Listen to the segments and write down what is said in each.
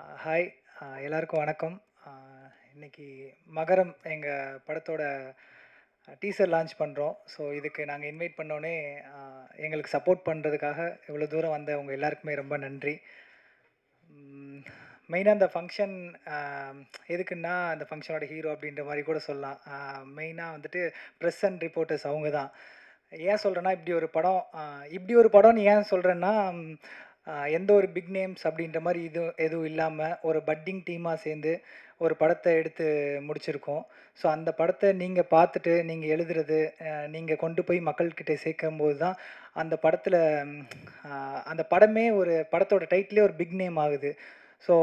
Hi எல்லாருக்கும் வணக்கம். அ இன்னைக்கு மகரம் எங்க படத்தோட டீசர் லான்ச் பண்றோம். ஸோ இதுக்கு நாங்க இன்வைட் பண்ணோனே எங்களுக்கு சப்போர்ட் பண்றதுக்காக இவ்வளோ தூரம் வந்த உங்க எல்லாருக்குமே ரொம்ப நன்றி. மெயினா இந்த ஃபங்ஷன் அ எதுக்குன்னா, அந்த ஃபங்ஷனோட ஹீரோ அப்படின்ற மாரி கூட சொல்லலாம். மெயினா வந்துட்டு பிரஸ் அண்ட் ரிப்போர்ட்டர்ஸ் அவங்க தான். ஏன் சொல்றேன்னா, இப்படி ஒரு படம்னு ஏன் சொல்றேன்னா, எந்த ஒரு பிக் நேம்ஸ் அப்படின்ற மாரி எதுவும் இல்லாம, ஒரு பட்டிங் டீமா சேர்ந்து ஒரு படத்த எடுத்து முடிச்சிருக்கோம். ஸோ அந்த படத்த நீங்க பார்த்துட்டு, நீங்க எழுதுறது, நீங்க கொண்டு போய் மக்கள்கிட்ட சேர்க்கும்போது தான், அந்த படத்துல ம் அ அந்த படமே ஒரு படத்தோட டைட்டிலே ஒரு பிக் நேம் ஆகுது. ஸோ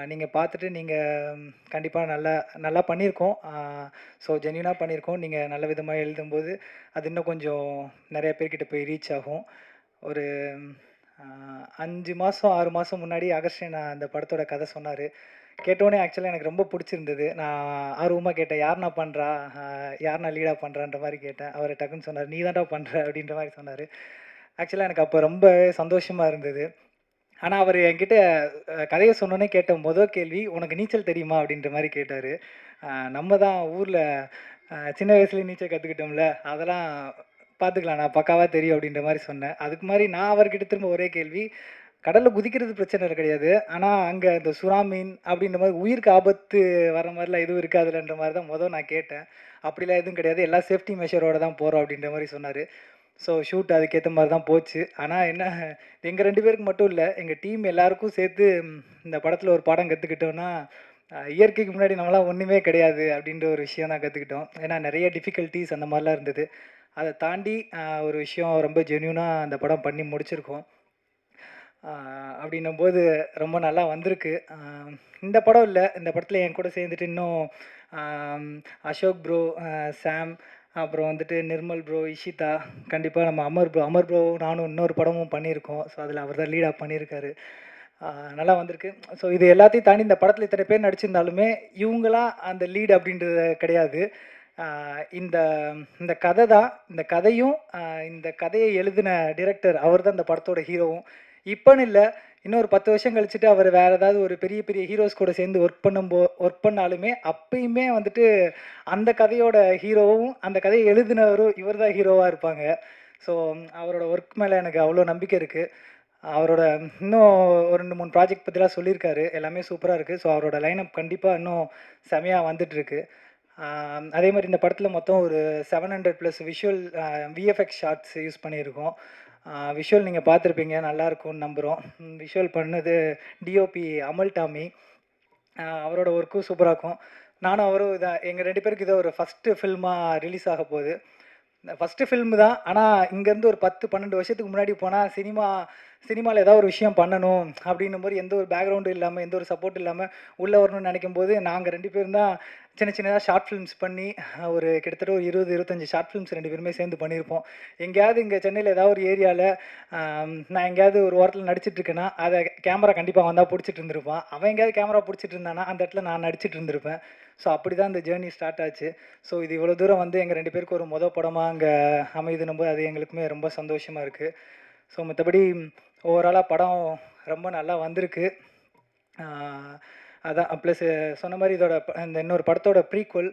நீங்க பார்த்துட்டு நீங்க கண்டிப்பா நல்லா நல்லா பண்ணியிருக்கோம். ஸோ ஜென்யூனா பண்ணியிருக்கோம். நீங்க நல்ல விதமா எழுதும்போது, அது இன்னும் கொஞ்சம் நெறைய பேர்கிட்ட போய் ரீச் ஆகும். ஒரு அ 5 மாசம், 6 மாசம் முன்னாடி அகஸ்டின் அந்த படத்தோட கதை சொன்னாரு. கேட்டோனே ஆக்சுவலா எனக்கு ரொம்ப புடிச்சிருந்தது. நான் ஆர்வமா கேட்டேன். "யாருண்ணா பண்றா? அ யாருண்ணா லீடா பண்றான்ற?" மாரி கேட்டேன். அவரு டக்குன்னு சொன்னாரு, "நீ தான்டா பண்ற" அப்படின்ற மாரி சொன்னாரு. ஆக்சுவலா எனக்கு அப்ப ரொம்பவே சந்தோஷமா இருந்தது. ஆனா அவரு என்கிட்ட கதைய சொன்னோனே கேட்ட கேள்வி, "உனக்கு நீச்சல் தெரியுமா?" அப்படின்ற மாரி கேட்டாரு. நம்ம தான் ஊர்ல சின்ன வயசுலயே நீச்சல் கத்துக்கிட்டோம்ல, அதெல்லாம் பார்த்துக்கலாம். நான் பக்காவா தெரியும் அப்படின்ற மாரி சொன்னேன். அதுக்கு மாரி நான் அவர்கிட்ட திரும்ப ஒரே கேள்வி, கடல்ல குதிக்கிறது பிரச்சனை கிடையாது. ஆனா, அங்க இந்த சுறா மீன் அப்படின்ற மாரி உயிருக்கு ஆபத்து வர மாரிலாம் எதுவும் இருக்காதுல்லன்ற மாரி தான் நான் கேட்டேன். அப்படிலாம் எதுவும் கிடையாது. எல்லாம் சேஃப்டி மெஷரோட தான் போறோம் அப்படின்ற மாரி சொன்னாரு. ஸோ ஷூட் அதுக்கேத்த மாரி தான் போச்சு. ஆனா என்ன, எங்க 2 பேருக்கு மட்டும் இல்ல, எங்க டீம் எல்லாருக்கும் சேர்த்து இந்த படத்துல ஒரு பாடம் கத்துக்கிட்டோம்னா, இயற்கைக்கு முன்னாடி நம்மலாம் ஒண்ணுமே கிடையாது அப்படின்ற ஒரு விஷயம் தான் கத்துக்கிட்டோம். ஏன்னா நெறைய டிஃபிகல்டீஸ் அந்த மாரிலாம் இருந்தது. அத தாண்டி ஒரு விஷயம் ரொம்ப ஜென்யூனா அந்த படம் பண்ணி முடிச்சிருக்கோம். ஆ அப்படின்னும்போது ரொம்ப நல்லா வந்திருக்கு. இந்த படம் இல்ல. இந்த படத்துல என் கூட சேர்ந்துட்டு இன்னும் ஆம் அசோக் ப்ரோ, சாம், அப்புறம் வந்துட்டு நிர்மல் ப்ரோ, இஷிதா, கண்டிப்பா நம்ம அமர் ப்ரோ நானும் இன்னொரு படமும் பண்ணியிருக்கோம். ஸோ அதில அவர் தான் லீடா பண்ணியிருக்காரு. ஆ நல்லா வந்திருக்கு. ஸோ இது எல்லாத்தையும் தாண்டி இந்த படத்துல இத்தன பேர் நடிச்சிருந்தாலுமே, இவங்களா அந்த லீட் அப்படின்றது கிடையாது. ஆ இந்த இந்த கதை தான். இந்த கதையும், இந்த கதைய எழுதின டைரக்டர் அவர் தான் இந்த படத்தோட ஹீரோவும். இப்பன்னு இல்ல, இன்னும் ஒரு 10 வருஷம் கழிச்சுட்டு அவர் வேற ஏதாவது ஒரு பெரிய, பெரிய ஹீரோஸ் கூட சேர்ந்து ஒர்க் பண்ணாலுமே, அப்பயுமே வந்துட்டு அந்த கதையோட ஹீரோவும், அந்த கதைய எழுதினவரும் இவர் தான் ஹீரோவா இருப்பாங்க. ஸோ அவரோட ஒர்க் மேல எனக்கு அவ்ளோ நம்பிக்கை இருக்கு. அவரோட இன்னும் ஒரு 2, 3 ப்ராஜெக்ட் பத்திலாம் சொல்லியிருக்காரு. எல்லாமே சூப்பரா இருக்கு. ஸோ அவரோட லைனப் கண்டிப்பா இன்னும் செமையா வந்துட்டுருக்கு. அதே மாரி இந்த படத்துல மொத்தம் ஒரு 700 பிளஸ் விஎஃப்எக்ஸ் ஷாட்ஸ் யூஸ் பண்ணியிருக்கோம். விஷுவல் நீங்க பார்த்துருப்பீங்க. நல்லாருக்கும்னு நம்புறோம். விஷுவல் பண்ணது டிஓபி அமல் டாமி. அவரோட ஒர்க்கும் சூப்பரா இருக்கும். நானும் அவரும் எங்க 2 பேருக்கு இது ஒரு ஃபர்ஸ்ட்டு ஃபில்மா ரிலீஸ் ஆக போது. ஃபர்ஸ்ட்டு ஃபில்ம் தான். ஆனா, இங்கேருந்து ஒரு 10, 12 வருஷத்துக்கு முன்னாடி போனா, சினிமால ஏதாவது ஒரு விஷயம் பண்ணணும் அப்டின்னும் போது, எந்த ஒரு பேக்ரவுண்டும் இல்லாம, எந்த ஒரு சப்போர்ட் இல்லாம உள்ள வரணும்னு நெனைக்கும்போது, நாங்க 2 பேரும் தான் சின்ன சின்னதா ஷார்ட் ஃபிலிம்ஸ் பண்ணி, ஒரு கிட்டத்தட்ட ஒரு 20, 25 ஷார்ட் ஃபிலிம்ஸ் 2 பேருமே சேர்ந்து பண்ணியிருப்போம். எங்கேயாவது இங்க சென்னையில ஏதாவது ஒரு ஏரியால, நான் எங்கேயாவது ஒரு ஓரத்தில நடிச்சிட்டு இருக்கேன்னா, அத கேமரா கண்டிப்பா அவன் தான் புடிச்சிட்டு இருந்திருப்பான். அவன் எங்கேயாவது கேமரா புடிச்சிட்டு இருந்தான்னா, அந்த இடத்துல நான் நடிச்சிட்டு இருந்திருப்பேன். ஸோ, அப்படிதான் இந்த ஜர்னி ஸ்டார்ட் ஆச்சு. ஸோ இது இவ்வளோ தூரம் வந்து எங்க 2 பேருக்கும் ஒரு படமா அங்க அமையுதுன்னும்போது, அது எங்களுக்குமே ரொம்ப சந்தோஷமா இருக்கு. ஸோ மத்தபடி ஓவராலா படம் ரொம்ப நல்லா வந்திருக்கு. ஆ அதான் ப்ளஸ் சொன்ன மாரி இதோட இந்த இன்னொரு படத்தோட ப்ரீக்வல்,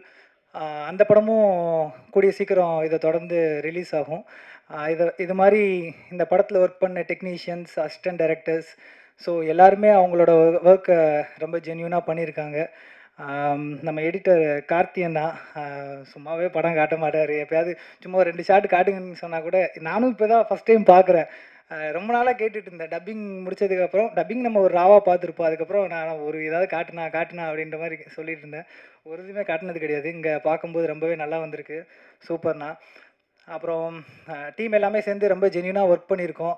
அந்த படமும் கூடிய சீக்கிரம் இத தொடர்ந்து ரிலீஸ் ஆகும். இது மாரி இந்த படத்துல ஒர்க் பண்ண டெக்னீஷியன்ஸ், அசிஸ்டன்ட் டைரக்டர்ஸ், ஸோ எல்லாருமே அவங்களோட வொர்க்க ரொம்ப ஜென்யூனா பண்ணியிருக்காங்க. நம்ம எடிட்டர் கார்த்தி அண்ணா சும்மாவே படம் காட்ட மாட்டாரு. எப்பயாவது சும்மா ஒரு 2 ஷாட் காட்டுங்கன்னு சொன்னா கூட, நானும் இப்ப தான் ஃபர்ஸ்ட் டைம் பார்க்குறேன். ரொம்ப நாளா கேட்டுட்டு இருந்தேன். டப்பிங் முடிச்சதுக்கப்புறம் டப்பிங் நம்ம ஒரு ராவா பார்த்துருப்போம். அதுக்கப்புறம் நான் ஒரு ஏதாவது காட்டுனா அப்படின்ற மாரி சொல்லிட்டு இருந்தேன். ஒரு இதுவுமே காட்டுனது கிடையாது. இங்க பார்க்கும்போது ரொம்பவே நல்லா வந்திருக்கு. சூப்பர்ண்ணா. அப்புறம் டீம் எல்லாமே சேர்ந்து ரொம்ப ஜென்யூனா ஒர்க் பண்ணியிருக்கோம்.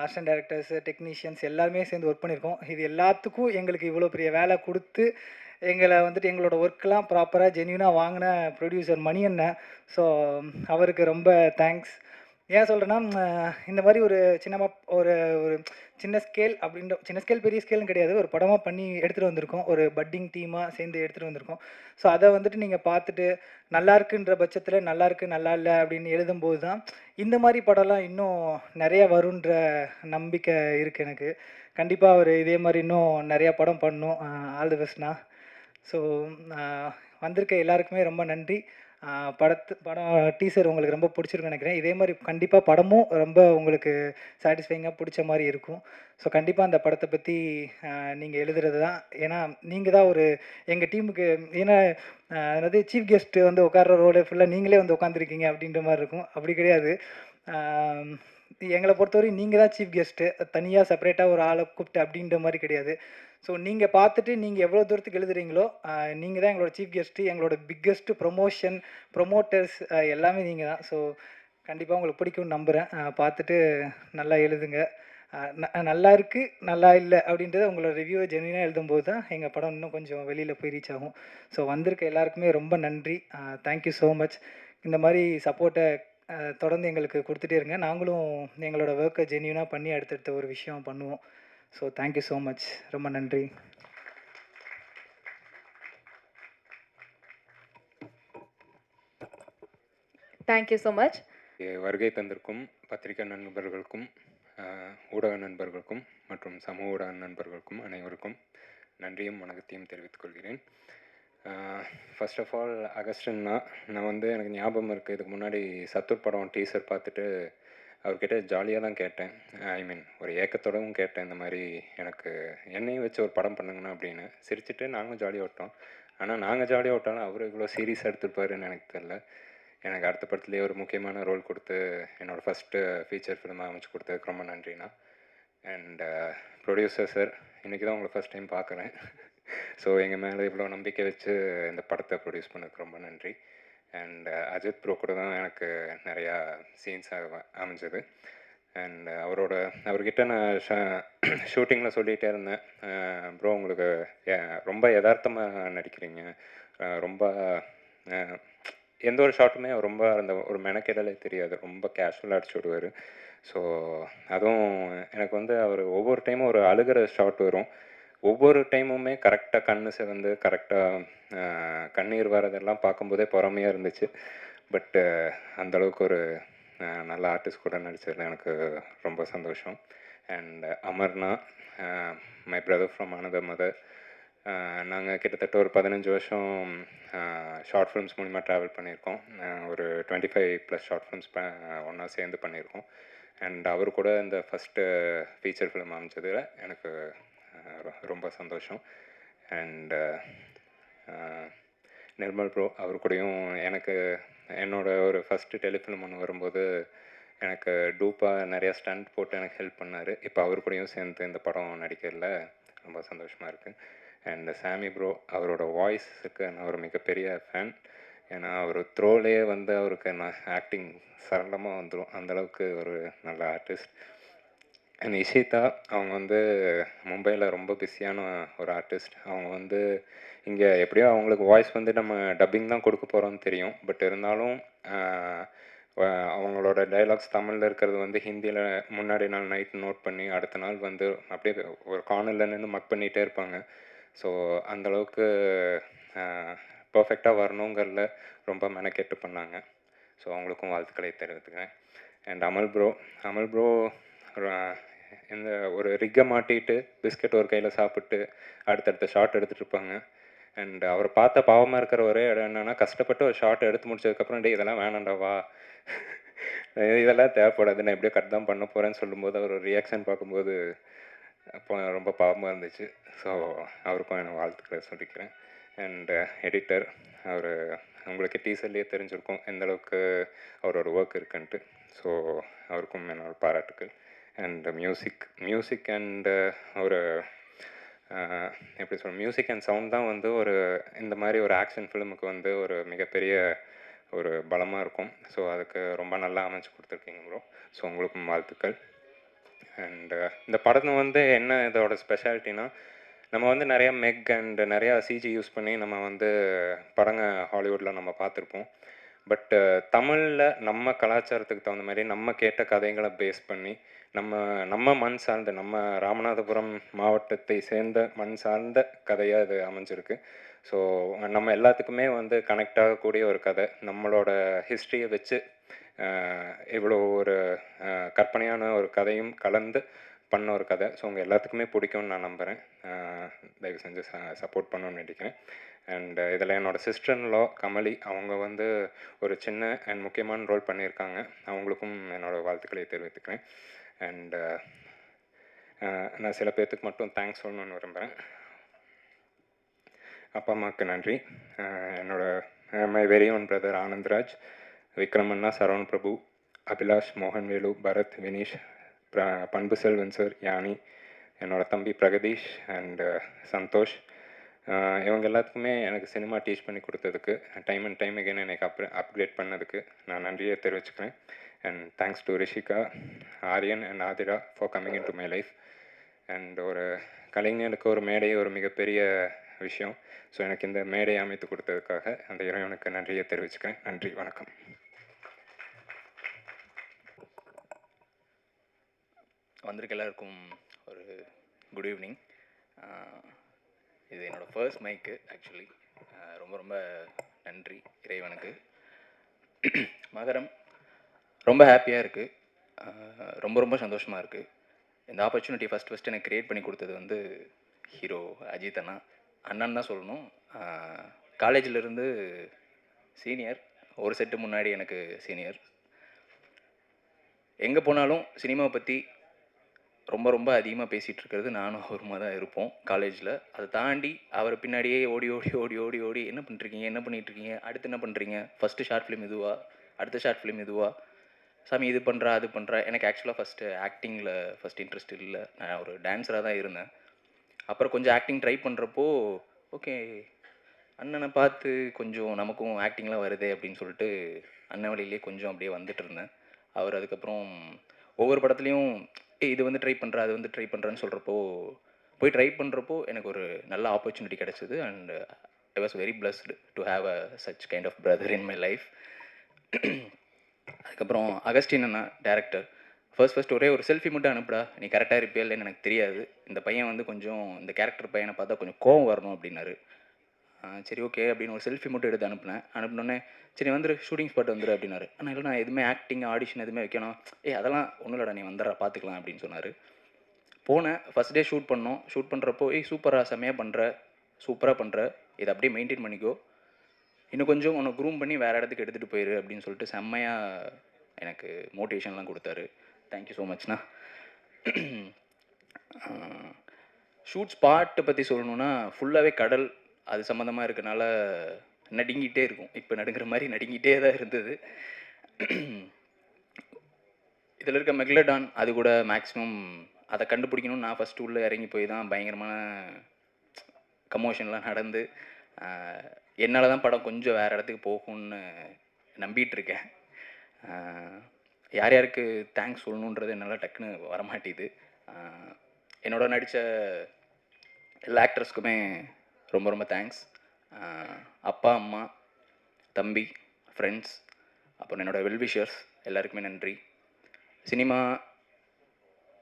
அசிஸ்டன்ட் டைரக்டர்ஸ், டெக்னீஷியன்ஸ் எல்லாருமே சேர்ந்து ஒர்க் பண்ணியிருக்கோம். இது எல்லாத்துக்கும் எங்களுக்கு இவ்வளோ பெரிய வேலை குடுத்து, எங்கள வந்துட்டு எங்களோட ஒர்க்லாம் ப்ராப்பரா ஜென்யூனா வாங்குன புரொடியூசர் மணி அண்ணன். ஸோ அவருக்கு ரொம்ப தேங்க்ஸ். ஏன் சொல்றேன்னா, இந்த மாரி ஒரு சின்னமா ஒரு ஒரு சின்ன ஸ்கேல் அப்படின்ற சின்ன ஸ்கேல், பெரிய ஸ்கேல்னு கிடையாது. ஒரு படமா பண்ணி எடுத்துட்டு வந்திருக்கோம். ஒரு பட்டிங் டீமா சேர்ந்து எடுத்துட்டு வந்திருக்கோம். ஸோ, அத வந்துட்டு நீங்க பார்த்துட்டு, நல்லா இருக்குன்ற பட்சத்தில நல்லா இருக்கு, நல்லா இல்ல அப்படின்னு எழுதும்போது தான், இந்த மாரி படம்லாம் இன்னும் நெறைய வருன்ற நம்பிக்கை இருக்கு எனக்கு. கண்டிப்பா அவரு இதே மாரி இன்னும் நெறைய படம் பண்ணணும். All the பெஸ்ட்ண்ணா. ஸோ, அ வந்திருக்க எல்லாருக்குமே ரொம்ப நன்றி. படம் டீசர் உங்களுக்கு ரொம்ப புடிச்சிருக்கும்னு நெனைக்கிறேன். இதே மாரி கண்டிப்பா படமும் ரொம்ப உங்களுக்கு சாட்டிஸ்ஃபையிங்கா புடிச்ச மாரி இருக்கும். ஸோ, கண்டிப்பா அந்த படத்த பத்தி அ நீங்க எழுதுறது தான். ஏன்னா, நீங்க தான் ஒரு எங்க டீமுக்கு ஏன்னா அதாவது சீஃப் கெஸ்ட் வந்து உட்கார்ற ரோலே ஃபுல்லா நீங்களே வந்து உட்காந்துருக்கீங்க அப்படின்ற மாரி இருக்கும். அப்படி கிடையாது. ஆம், எங்கள பொறுத்தவரையும் நீங்க தான் சீஃப் கெஸ்ட்டு. தனியா செப்பரேட்டா ஒரு ஆள கூப்ட்டு அப்படின்ற மாரி கிடையாது. ஸோ நீங்க பார்த்துட்டு நீங்க எவ்வளோ தூரத்துக்கு எழுதுறீங்களோ, நீங்க தான் எங்களோட சீஃப் கெஸ்ட்டு, எங்களோட பிக்கெஸ்ட் ப்ரமோட்டர்ஸ் எல்லாமே நீங்க தான். ஸோ கண்டிப்பா உங்களுக்கு பிடிக்கும்னு நம்புறேன். பார்த்துட்டு நல்லா எழுதுங்க. நல்லா இருக்கு, நல்லா இல்ல அப்படின்றத உங்களோட ரிவ்யூவ ஜென்யூனா எழுதும்போது தான் எங்க படம் இன்னும் கொஞ்சம் வெளியில போய் ரீச் ஆகும். ஸோ வந்திருக்க எல்லாருக்குமே ரொம்ப நன்றி. Thank you so much. இந்த மாரி சப்போர்ட்ட தொடர்ந்து எங்களுக்கு குடுத்துட்டே இருங்க. நாங்களும் எங்களோட வொர்க்க ஜென்யூனா பண்ணி அடுத்தடுத்த ஒரு விஷயம் பண்ணுவோம். So thank you so much. ரொம்ப நன்றி. Thank you so much. வருகை தந்திருக்கும் பத்திரிகை நண்பர்களுக்கும், ஊடக நண்பர்களுக்கும் மற்றும் சமூக ஊடக நண்பர்களுக்கும் அனைவருக்கும் நன்றியும் வணக்கத்தையும் தெரிவித்துக் கொள்கிறேன். ஃபர்ஸ்ட் ஆஃப் ஆல் அகஸ்டின்னா, நான் வந்து எனக்கு ஞாபகம் இருக்குது, இதுக்கு முன்னாடி சத்துர் படம் டீசர் பார்த்துட்டு அவர்கிட்ட ஜாலியாக தான் கேட்டேன். ஐ மீன் ஒரு ஏக்கத்தோடவும் கேட்டேன், இந்த மாதிரி எனக்கு என்னையும் வச்சு ஒரு படம் பண்ணுங்கண்ணா அப்படின்னு. சிரிச்சுட்டு நாங்களும் ஜாலியாக விட்டோம். ஆனால் நாங்கள் ஜாலியாக விட்டாலும் அவர் இவ்வளோ சீரியஸாக எடுத்துருப்பாருன்னு எனக்கு தெரில. எனக்கு அடுத்த படத்துலேயே ஒரு முக்கியமான ரோல் கொடுத்து என்னோடய ஃபஸ்ட்டு ஃபீச்சர் ஃபிலிமாக அமைச்சு கொடுத்ததுக்கு ரொம்ப நன்றிண்ணா. அண்ட் ப்ரொடியூசர் சார், இன்றைக்கி தான் உங்களை ஃபஸ்ட் டைம் பார்க்குறேன். ஸோ எங்கள் மேலே இவ்வளோ நம்பிக்கை வச்சு இந்த படத்தை ப்ரொடியூஸ் பண்ணதுக்கு ரொம்ப நன்றி. அண்ட் அஜித் ப்ரோ கூட தான் எனக்கு நிறையா சீன்ஸ் அமைஞ்சது. அண்ட் அவர்கிட்ட நான் ஷூட்டிங்கில் சொல்லிகிட்டே இருந்தேன், ப்ரோ உங்களுக்கு ரொம்ப யதார்த்தமாக நடிக்கிறீங்க, ரொம்ப எந்த ஒரு ஷாட்டுமே ரொம்ப அந்த ஒரு மெனக்கெடலே தெரியாது, ரொம்ப கேஷுவலாக அடிச்சு விடுவார். ஸோ அதுவும் எனக்கு வந்து அவர் ஒவ்வொரு டைமும் ஒரு அழுகிற ஷாட் வரும், ஒவ்வொரு டைமுமே கரெக்டாக கண்ணு சிவந்து கரெக்டாக கண்ணீர் வரதெல்லாம் பார்க்கும்போதே பொறாமையாக இருந்துச்சு. பட்டு அந்தளவுக்கு ஒரு நல்ல ஆர்டிஸ்ட் கூட நடித்ததில் எனக்கு ரொம்ப சந்தோஷம். அண்ட் அமர்னா, my brother from another mother. நாங்கள் கிட்டத்தட்ட ஒரு 15 வருஷம் ஷார்ட் ஃபிலிம்ஸ் மூலிமா ட்ராவல் பண்ணியிருக்கோம். ஒரு 25+ ஷார்ட் ஃபிலிம்ஸ் ஒன்றா சேர்ந்து பண்ணியிருக்கோம். அண்ட் அவர் கூட இந்த ஃபஸ்ட்டு ஃபீச்சர் ஃபிலிம் அமைச்சதில் எனக்கு ரொம்ப சந்தோஷம். அண்டு நிர்மல் ப்ரோ, அவர் கூடயும் எனக்கு என்னோடய ஒரு ஃபஸ்ட்டு டெலிஃபிலிம் ஒன்று வரும்போது எனக்கு டூப்பாக நிறையா ஸ்டண்ட் போட்டு எனக்கு ஹெல்ப் பண்ணார். இப்போ அவர் கூடயும் சேர்ந்து இந்த படம் நடிக்கிறதுல ரொம்ப சந்தோஷமாக இருக்குது. அண்ட் சாமி ப்ரோ, அவரோட வாய்ஸுக்கு நான் ஒரு மிகப்பெரிய ஃபேன். ஏன்னா அவர் த்ரோலே வந்து அவருக்கு நான் ஆக்டிங் சரளமாக வந்துடும், அந்தளவுக்கு ஒரு நல்ல ஆர்டிஸ்ட். அண்ட் இஷிதா, அவங்க வந்து மும்பையில் ரொம்ப பிஸியான ஒரு ஆர்டிஸ்ட். அவங்க வந்து இங்கே எப்படியோ அவங்களுக்கு வாய்ஸ் வந்து நம்ம டப்பிங் தான் கொடுக்க போகிறோம்னு தெரியும். பட் இருந்தாலும் அவங்களோட டைலாக்ஸ் தமிழில் இருக்கிறது வந்து ஹிந்தியில் முன்னாடி நாள் நைட் நோட் பண்ணி அடுத்த நாள் வந்து அப்படியே ஒரு கார்னரில் நின்று மக் பண்ணிகிட்டே இருப்பாங்க. ஸோ அந்தளவுக்கு பர்ஃபெக்டாக வரணுங்கிறதுல ரொம்ப மெனக்கெட்டு பண்ணாங்க. ஸோ அவங்களுக்கும் வாழ்த்துக்களை தெரிவித்துக்கிறேன். அண்ட் அமல் ப்ரோ இந்த ஒரு ரிக்கை மாட்டிட்டு பிஸ்கட் ஒரு கையில் சாப்பிட்டு அடுத்தடுத்த ஷாட் எடுத்துகிட்டு இருப்பாங்க. அண்ட் அவரை பார்த்தா பாவமாக இருக்கிற ஒரே இடம் என்னென்னா, கஷ்டப்பட்டு ஒரு ஷாட் எடுத்து முடிச்சதுக்கப்புறம் டே இதெல்லாம் வேணாண்டாவா, இதெல்லாம் தேவைப்படாது, நான் எப்படியோ கட் தான் பண்ண போகிறேன்னு சொல்லும்போது அவர் ஒரு ரியாக்ஷன் பார்க்கும்போது அப்போ ரொம்ப பாவமாக இருந்துச்சு. ஸோ அவருக்கும் எனக்கு வாழ்த்துக்களை சொல்லிக்கிறேன். அண்ட் எடிட்டர், அவர் உங்களுக்கு டீசர்லேயே தெரிஞ்சிருக்கும் எந்தளவுக்கு அவரோட ஒர்க் இருக்குன்ட்டு. ஸோ அவருக்கும் என்னோட பாராட்டுக்கள். அண்ட் மியூசிக் அண்டு ஒரு எப்படி சொல்ல, மியூசிக் அண்ட் சவுண்ட் தான் வந்து ஒரு இந்த மாதிரி ஒரு ஆக்ஷன் ஃபிலிமுக்கு வந்து ஒரு மிகப்பெரிய ஒரு பலமாக இருக்கும். ஸோ அதுக்கு ரொம்ப நல்லா அமைச்சு கொடுத்துருக்கீங்க ப்ரோ. ஸோ உங்களுக்கும் வாழ்த்துக்கள். அண்டு இந்த படத்தை வந்து என்ன இதோட ஸ்பெஷாலிட்டினா, நம்ம வந்து நிறையா மெக் அண்டு நிறையா சிஜி யூஸ் பண்ணி நம்ம வந்து படங்க ஹாலிவுட்டில் நம்ம பார்த்துருப்போம். பட் தமிழில் நம்ம கலாச்சாரத்துக்கு தகுந்த மாதிரி நம்ம கேட்ட கதைகளை பேஸ் பண்ணி நம்ம நம்ம மண் சார்ந்த நம்ம ராமநாதபுரம் மாவட்டத்தை சேர்ந்த மண் சார்ந்த கதையாக இது அமைஞ்சிருக்கு. ஸோ நம்ம எல்லாத்துக்குமே வந்து கனெக்ட் ஆகக்கூடிய ஒரு கதை, நம்மளோட ஹிஸ்ட்ரியை வச்சு இவ்வளோ ஒரு கற்பனையான ஒரு கதையும் கலந்து பண்ண ஒரு கதை. ஸோ உங்கள் எல்லாத்துக்குமே பிடிக்கும்னு நான் நம்புகிறேன். தயவு செஞ்சு சப்போர்ட் பண்ணணும்னு நினைக்கிறேன். அண்ட் இதில் என்னோடய சிஸ்டர்ன்லா கமலி, அவங்க வந்து ஒரு சின்ன அண்ட் முக்கியமான ரோல் பண்ணியிருக்காங்க. அவங்களுக்கும் என்னோடய வாழ்த்துக்களை தெரிவித்துக்கிறேன். அண்ட் நான் சில பேர்த்துக்கு மட்டும் தேங்க்ஸ் சொல்லணும்னு விரும்புகிறேன். அப்பா அம்மாவுக்கு நன்றி. என்னோட my very own brother Anandraj, விக்ரமண்ணா, சரவண் பிரபு, அபிலாஷ், மோகன்வேலு, பரத், வினீஷ், பண்பு செல்வன் சார், யானி, என்னோடய தம்பி பிரகதீஷ் அண்ட் சந்தோஷ், இவங்க எல்லாத்துக்குமே எனக்கு சினிமா டீச் பண்ணி கொடுத்ததுக்கு, டைம் அண்ட் டைம் அகெயின் எனக்கு அப்கிரேட் பண்ணதுக்கு நான் நன்றியை தெரிவிச்சுக்கிறேன். And thanks to Rishika, Aryan and Aathira for coming in to my life. And ஒரு கலைஞனுக்கு ஒரு மேடை ஒரு மிகப்பெரிய விஷயம். ஸோ எனக்கு இந்த மேடையை அமைத்து கொடுத்ததுக்காக அந்த இறைவனுக்கு நன்றியை தெரிவிச்சுக்கிறேன். நன்றி, வணக்கம். வந்திருக்க எல்லாருக்கும் ஒரு குட் ஈவினிங். இது என்னோடய ஃபர்ஸ்ட் மைக்கு ஆக்சுவலி. ரொம்ப ரொம்ப நன்றி இறைவனுக்கு. மகரம் ரொம்ப ஹாப்பியாக இருக்குது, ரொம்ப ரொம்ப சந்தோஷமாக இருக்குது. இந்த ஆப்பர்ச்சுனிட்டி ஃபஸ்ட்டு எனக்கு க்ரியேட் பண்ணி கொடுத்தது வந்து ஹீரோ அஜித் அண்ணா, அண்ணன் தான் சொல்லணும். காலேஜிலேருந்து சீனியர், ஒரு செட்டு முன்னாடி எனக்கு சீனியர். எங்கே போனாலும் சினிமாவை பற்றி ரொம்ப ரொம்ப அதிகமாக பேசிகிட்டு இருக்கிறது நானும் அவருமா தான் இருப்போம் காலேஜில். அதை தாண்டி அவர் பின்னாடியே ஓடி ஓடி ஓடி ஓடி ஓடி என்ன பண்ணிருக்கீங்க, என்ன பண்ணிகிட்ருக்கீங்க, அடுத்து என்ன பண்ணுறீங்க, ஃபஸ்ட்டு ஷார்ட் ஃபிலிம் இதுவா, அடுத்த ஷார்ட் ஃபிலிம் இதுவா, சாமி இது பண்ணுறா அது பண்ணுறா. எனக்கு ஆக்சுவலாக ஃபஸ்ட்டு ஆக்டிங்கில் ஃபஸ்ட் இன்ட்ரெஸ்ட் இல்லை, நான் ஒரு டான்ஸராக தான் இருந்தேன். அப்புறம் கொஞ்சம் ஆக்டிங் ட்ரை பண்ணுறப்போ ஓகே அண்ணனை பார்த்து கொஞ்சம் நமக்கும் ஆக்டிங்லாம் வருதே அப்படின்னு சொல்லிட்டு அண்ணன் வழியிலே கொஞ்சம் அப்படியே வந்துட்டு இருந்தேன். அவர் அதுக்கப்புறம் ஒவ்வொரு படத்துலையும் இது வந்து ட்ரை பண்ணுறா அது வந்து ட்ரை பண்ணுறான்னு சொல்கிறப்போ போய் ட்ரை பண்ணுறப்போ எனக்கு ஒரு நல்ல ஆப்பர்ச்சுனிட்டி கிடச்சிது. And I was very blessed to have a such kind of brother in my life. அதுக்கப்புறம் அகஸ்டின் அண்ணா டேரக்டர் ஃபர்ஸ்ட் ஒரே ஒரு செல்ஃபி மட்டும் அனுப்புடா, நீ கரெக்டாக இருப்பியா இல்லைன்னு எனக்கு தெரியாது, இந்த பையன் வந்து கொஞ்சம் இந்த கேரக்டர் பையனை பார்த்தா கொஞ்சம் கோவம் வரணும் அப்படின்னாரு. சரி ஓகே அப்படின்னு ஒரு செல்ஃபி மட்டும் எடுத்து அனுப்பினோடனே சரி வந்துரு ஷூட்டிங் ஸ்பாட் வந்துரு அப்படின்னாரு. ஆனால் இல்லை நான் எதுவுமே ஆக்டிங் ஆடிஷன் எதுவுமே வைக்கணும், அதெல்லாம் ஒன்றும் இல்லைடா நீ வந்துடுறா பார்த்துக்கலாம் அப்படின்னு சொன்னார். போனேன், ஃபஸ்ட் டே ஷூட் பண்ணோம். ஷூட் பண்ணுறப்போ சூப்பராக செம்மையாக பண்ணுற, சூப்பராக பண்ணுற, இதை அப்படியே மெயின்டைன் பண்ணிக்கோ, இன்னும் கொஞ்சம் உன்னை க்ரூம் பண்ணி வேறு இடத்துக்கு எடுத்துகிட்டு போயிரு அப்படின்னு சொல்லிட்டு செம்மையாக எனக்கு மோட்டிவேஷன்லாம் கொடுத்தாரு. தேங்க்யூ ஸோ மச்ண்ணா. ஷூட் ஸ்பாட்டை பற்றி சொல்லணுன்னா ஃபுல்லாகவே கடல் அது சம்மந்தமாக இருக்கனால நடுங்கிட்டே இருக்கும். இப்போ நடுங்கிற மாதிரி நடுங்கிட்டே தான் இருந்தது. இதில் இருக்க மெக்லடான் அது கூட மேக்ஸிமம் அதை கண்டுபிடிக்கணும்னு நான் ஃபஸ்ட்டு உள்ளே இறங்கி போய் தான் பயங்கரமான கமோஷன்லாம் நடந்து என்னால் தான் படம் கொஞ்சம் வேறு இடத்துக்கு போகும்னு நம்பிகிட்ருக்கேன். யார் யாருக்கு தேங்க்ஸ் சொல்லணுன்றது என்னால் டக்குன்னு வரமாட்டேது. என்னோட நடித்த எல்லா ஆக்டர்ஸ்க்குமே ரொம்ப ரொம்ப தேங்க்ஸ். அப்பா அம்மா தம்பி ஃப்ரெண்ட்ஸ் அப்புறம் என்னோடய வெல்விஷர்ஸ் எல்லாருக்குமே நன்றி. சினிமா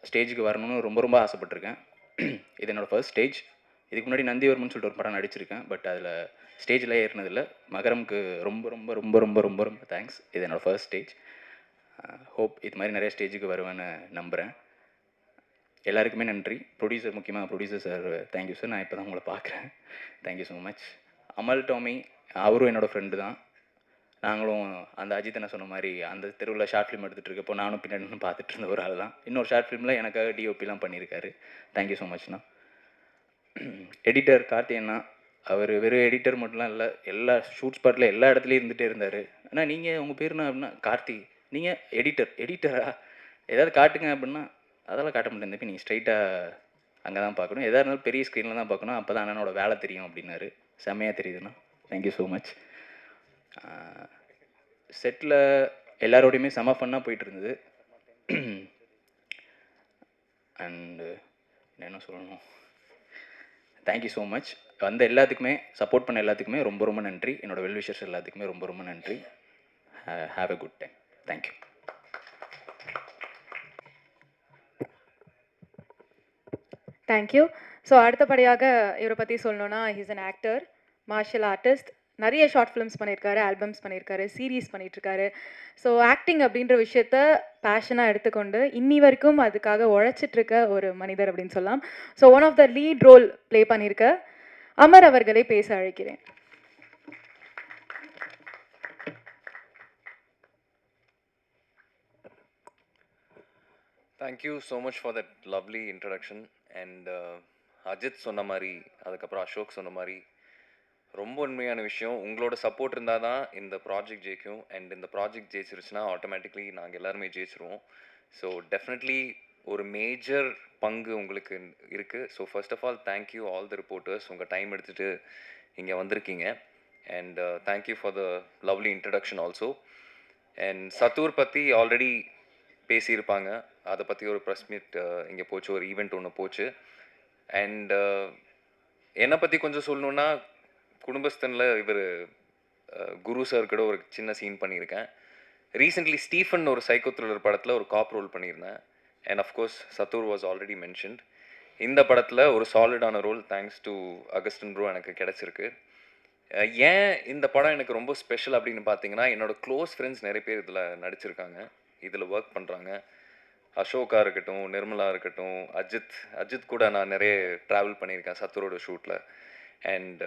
ஸ்டேஜுக்கு வரணும்னு ரொம்ப ரொம்ப ஆசைப்பட்டிருக்கேன். இது என்னோடய ஃபர்ஸ்ட் ஸ்டேஜ். இதுக்கு முன்னாடி நந்திவர்மன் சொல்லிட்டு ஒரு படம் நடிச்சிருக்கேன், பட் அதில் ஸ்டேஜில் ஏறினதில்லை. மகரமுக்கு ரொம்ப ரொம்ப ரொம்ப ரொம்ப ரொம்ப ரொம்ப தேங்க்ஸ். இது என்னோடய ஃபர்ஸ்ட் ஸ்டேஜ். ஹோப் இது மாதிரி நிறைய ஸ்டேஜுக்கு வருவேன்னு நம்புகிறேன். எல்லாருக்குமே நன்றி. ப்ரொடியூசர் முக்கியமாக ப்ரொடியூசர் சார் தேங்க்யூ சார், நான் இப்போ தான் உங்களை பார்க்குறேன். Thank you so much. அமல் டாமி அவரும் என்னோடய ஃப்ரெண்டு தான். நாங்களும் அந்த அஜித் என்ன சொன்ன மாதிரி அந்த தெருவில் ஷார்ட் ஃபிலிம் எடுத்துகிட்டு இருக்கப்போ நானும் பின்னாடி பார்த்துட்டு இருந்த ஒரு ஆள் தான். இன்னொரு ஷார்ட் ஃபிலிமில் எனக்காக டிஓபிலாம் பண்ணியிருக்காரு. தேங்க்யூ ஸோ மச்ண்ணா. எடிட்டர் கார்த்தியண்ணா, அவர் வெறும் எடிட்டர் மட்டும்லாம் இல்லை, எல்லா ஷூட் ஸ்பாட்டில் எல்லா இடத்துலையும் இருந்துகிட்டே இருந்தார். ஆனால் நீங்கள் உங்கள் பேர் என்ன அப்படின்னா கார்த்தி, நீங்கள் எடிட்டரா ஏதாவது காட்டுங்க அப்படின்னா அதெல்லாம் காட்ட முடியாது தம்பி, நீங்கள் ஸ்ட்ரைட்டாக அங்கே தான் பார்க்கணும், எதாக இருந்தாலும் பெரிய ஸ்க்ரீனில் தான் பார்க்கணும், அப்போ தான் அண்ணனோட வேலை தெரியும் அப்படின்னாரு. செம்மையாக தெரியுதுண்ணா. Thank you so much. செட்டில் எல்லாரோடையுமே செம ஃபன்னாக போயிட்டு இருந்தது. அண்டு என்ன சொல்லணும், தேங்க்யூ ஸோ மச். வந்த எல்லாத்துக்குமே சப்போர்ட் பண்ண எல்லாத்துக்குமே ரொம்ப ரொம்ப நன்றி. என்னோடய வெல்விஷர்ஸ் எல்லாத்துக்குமே ரொம்ப ரொம்ப நன்றி. Have a good time. Thank you. Thank you. So அடுத்தபடியாக இவரை பற்றி சொல்லணும்னா he's an actor, martial artist, நிறைய ஷார்ட் ஃபிலிம்ஸ் பண்ணியிருக்காரு, ஆல்பம்ஸ் பண்ணியிருக்காரு, சீரீஸ் பண்ணிகிட்ருக்காரு. ஸோ ஆக்டிங் அப்படின்ற விஷயத்த பேஷனாக எடுத்துக்கொண்டு இன்னி வரைக்கும் அதுக்காக உழைச்சிட்ருக்க ஒரு மனிதர் அப்படின்னு சொல்லலாம். So one of the lead role play பண்ணியிருக்க அமர் அவர்களை பேச அழைக்கிறேன். Thank you so much for that lovely introduction. And Ajith சொன்ன மாதிரி, அதுக்கப்புறம் அசோக் சொன்ன மாதிரி, ரொம்ப உண்மையான விஷயம். உங்களோட சப்போர்ட் இருந்தால் தான் இந்த ப்ராஜெக்ட் ஜெயிக்கும். அண்ட் இந்த ப்ராஜெக்ட் ஜெயிச்சிருச்சுன்னா ஆட்டோமேட்டிக்லி நாங்கள் எல்லாருமே ஜெயிச்சிருவோம். ஸோ டெஃபினெட்லி ஒரு மேஜர் பங்கு உங்களுக்கு இருக்குது. So first of all thank you all the reporters, உங்கள் டைம் எடுத்துகிட்டு இங்கே வந்திருக்கீங்க. And thank you for the lovely introduction also. And Sattur பற்றி ஆல்ரெடி பேசியிருப்பாங்க. அதை பற்றி ஒரு ப்ரெஸ் மீட் இங்கே போச்சு, ஒரு ஈவெண்ட் ஒன்று போச்சு. அண்ட் என்னை பற்றி கொஞ்சம் சொல்லணுன்னா, குடும்பஸ்தனில் இவர் குரு சார் கூட ஒரு சின்ன சீன் பண்ணியிருக்கேன். ரீசெண்ட்லி ஸ்டீஃபன் ஒரு சைக்கோ த்ரில்லர் படத்தில் ஒரு காப் ரோல் பண்ணியிருந்தேன். And of course Sattur was already mentioned. இந்த படத்தில் ஒரு சாலிடான role thanks to Augustine bro எனக்கு கிடச்சிருக்கு. ஏன் இந்த படம் எனக்கு ரொம்ப ஸ்பெஷல் அப்படின்னு பார்த்தீங்கன்னா, என்னோடய க்ளோஸ் ஃப்ரெண்ட்ஸ் நிறைய பேர் இதில் நடிச்சிருக்காங்க, இதில் ஒர்க் பண்ணுறாங்க. அசோகா இருக்கட்டும், நிர்மலா இருக்கட்டும், அஜித் கூட நான் நிறைய ட்ராவல் பண்ணியிருக்கேன் சத்தூரோட ஷூட்டில். அண்ட்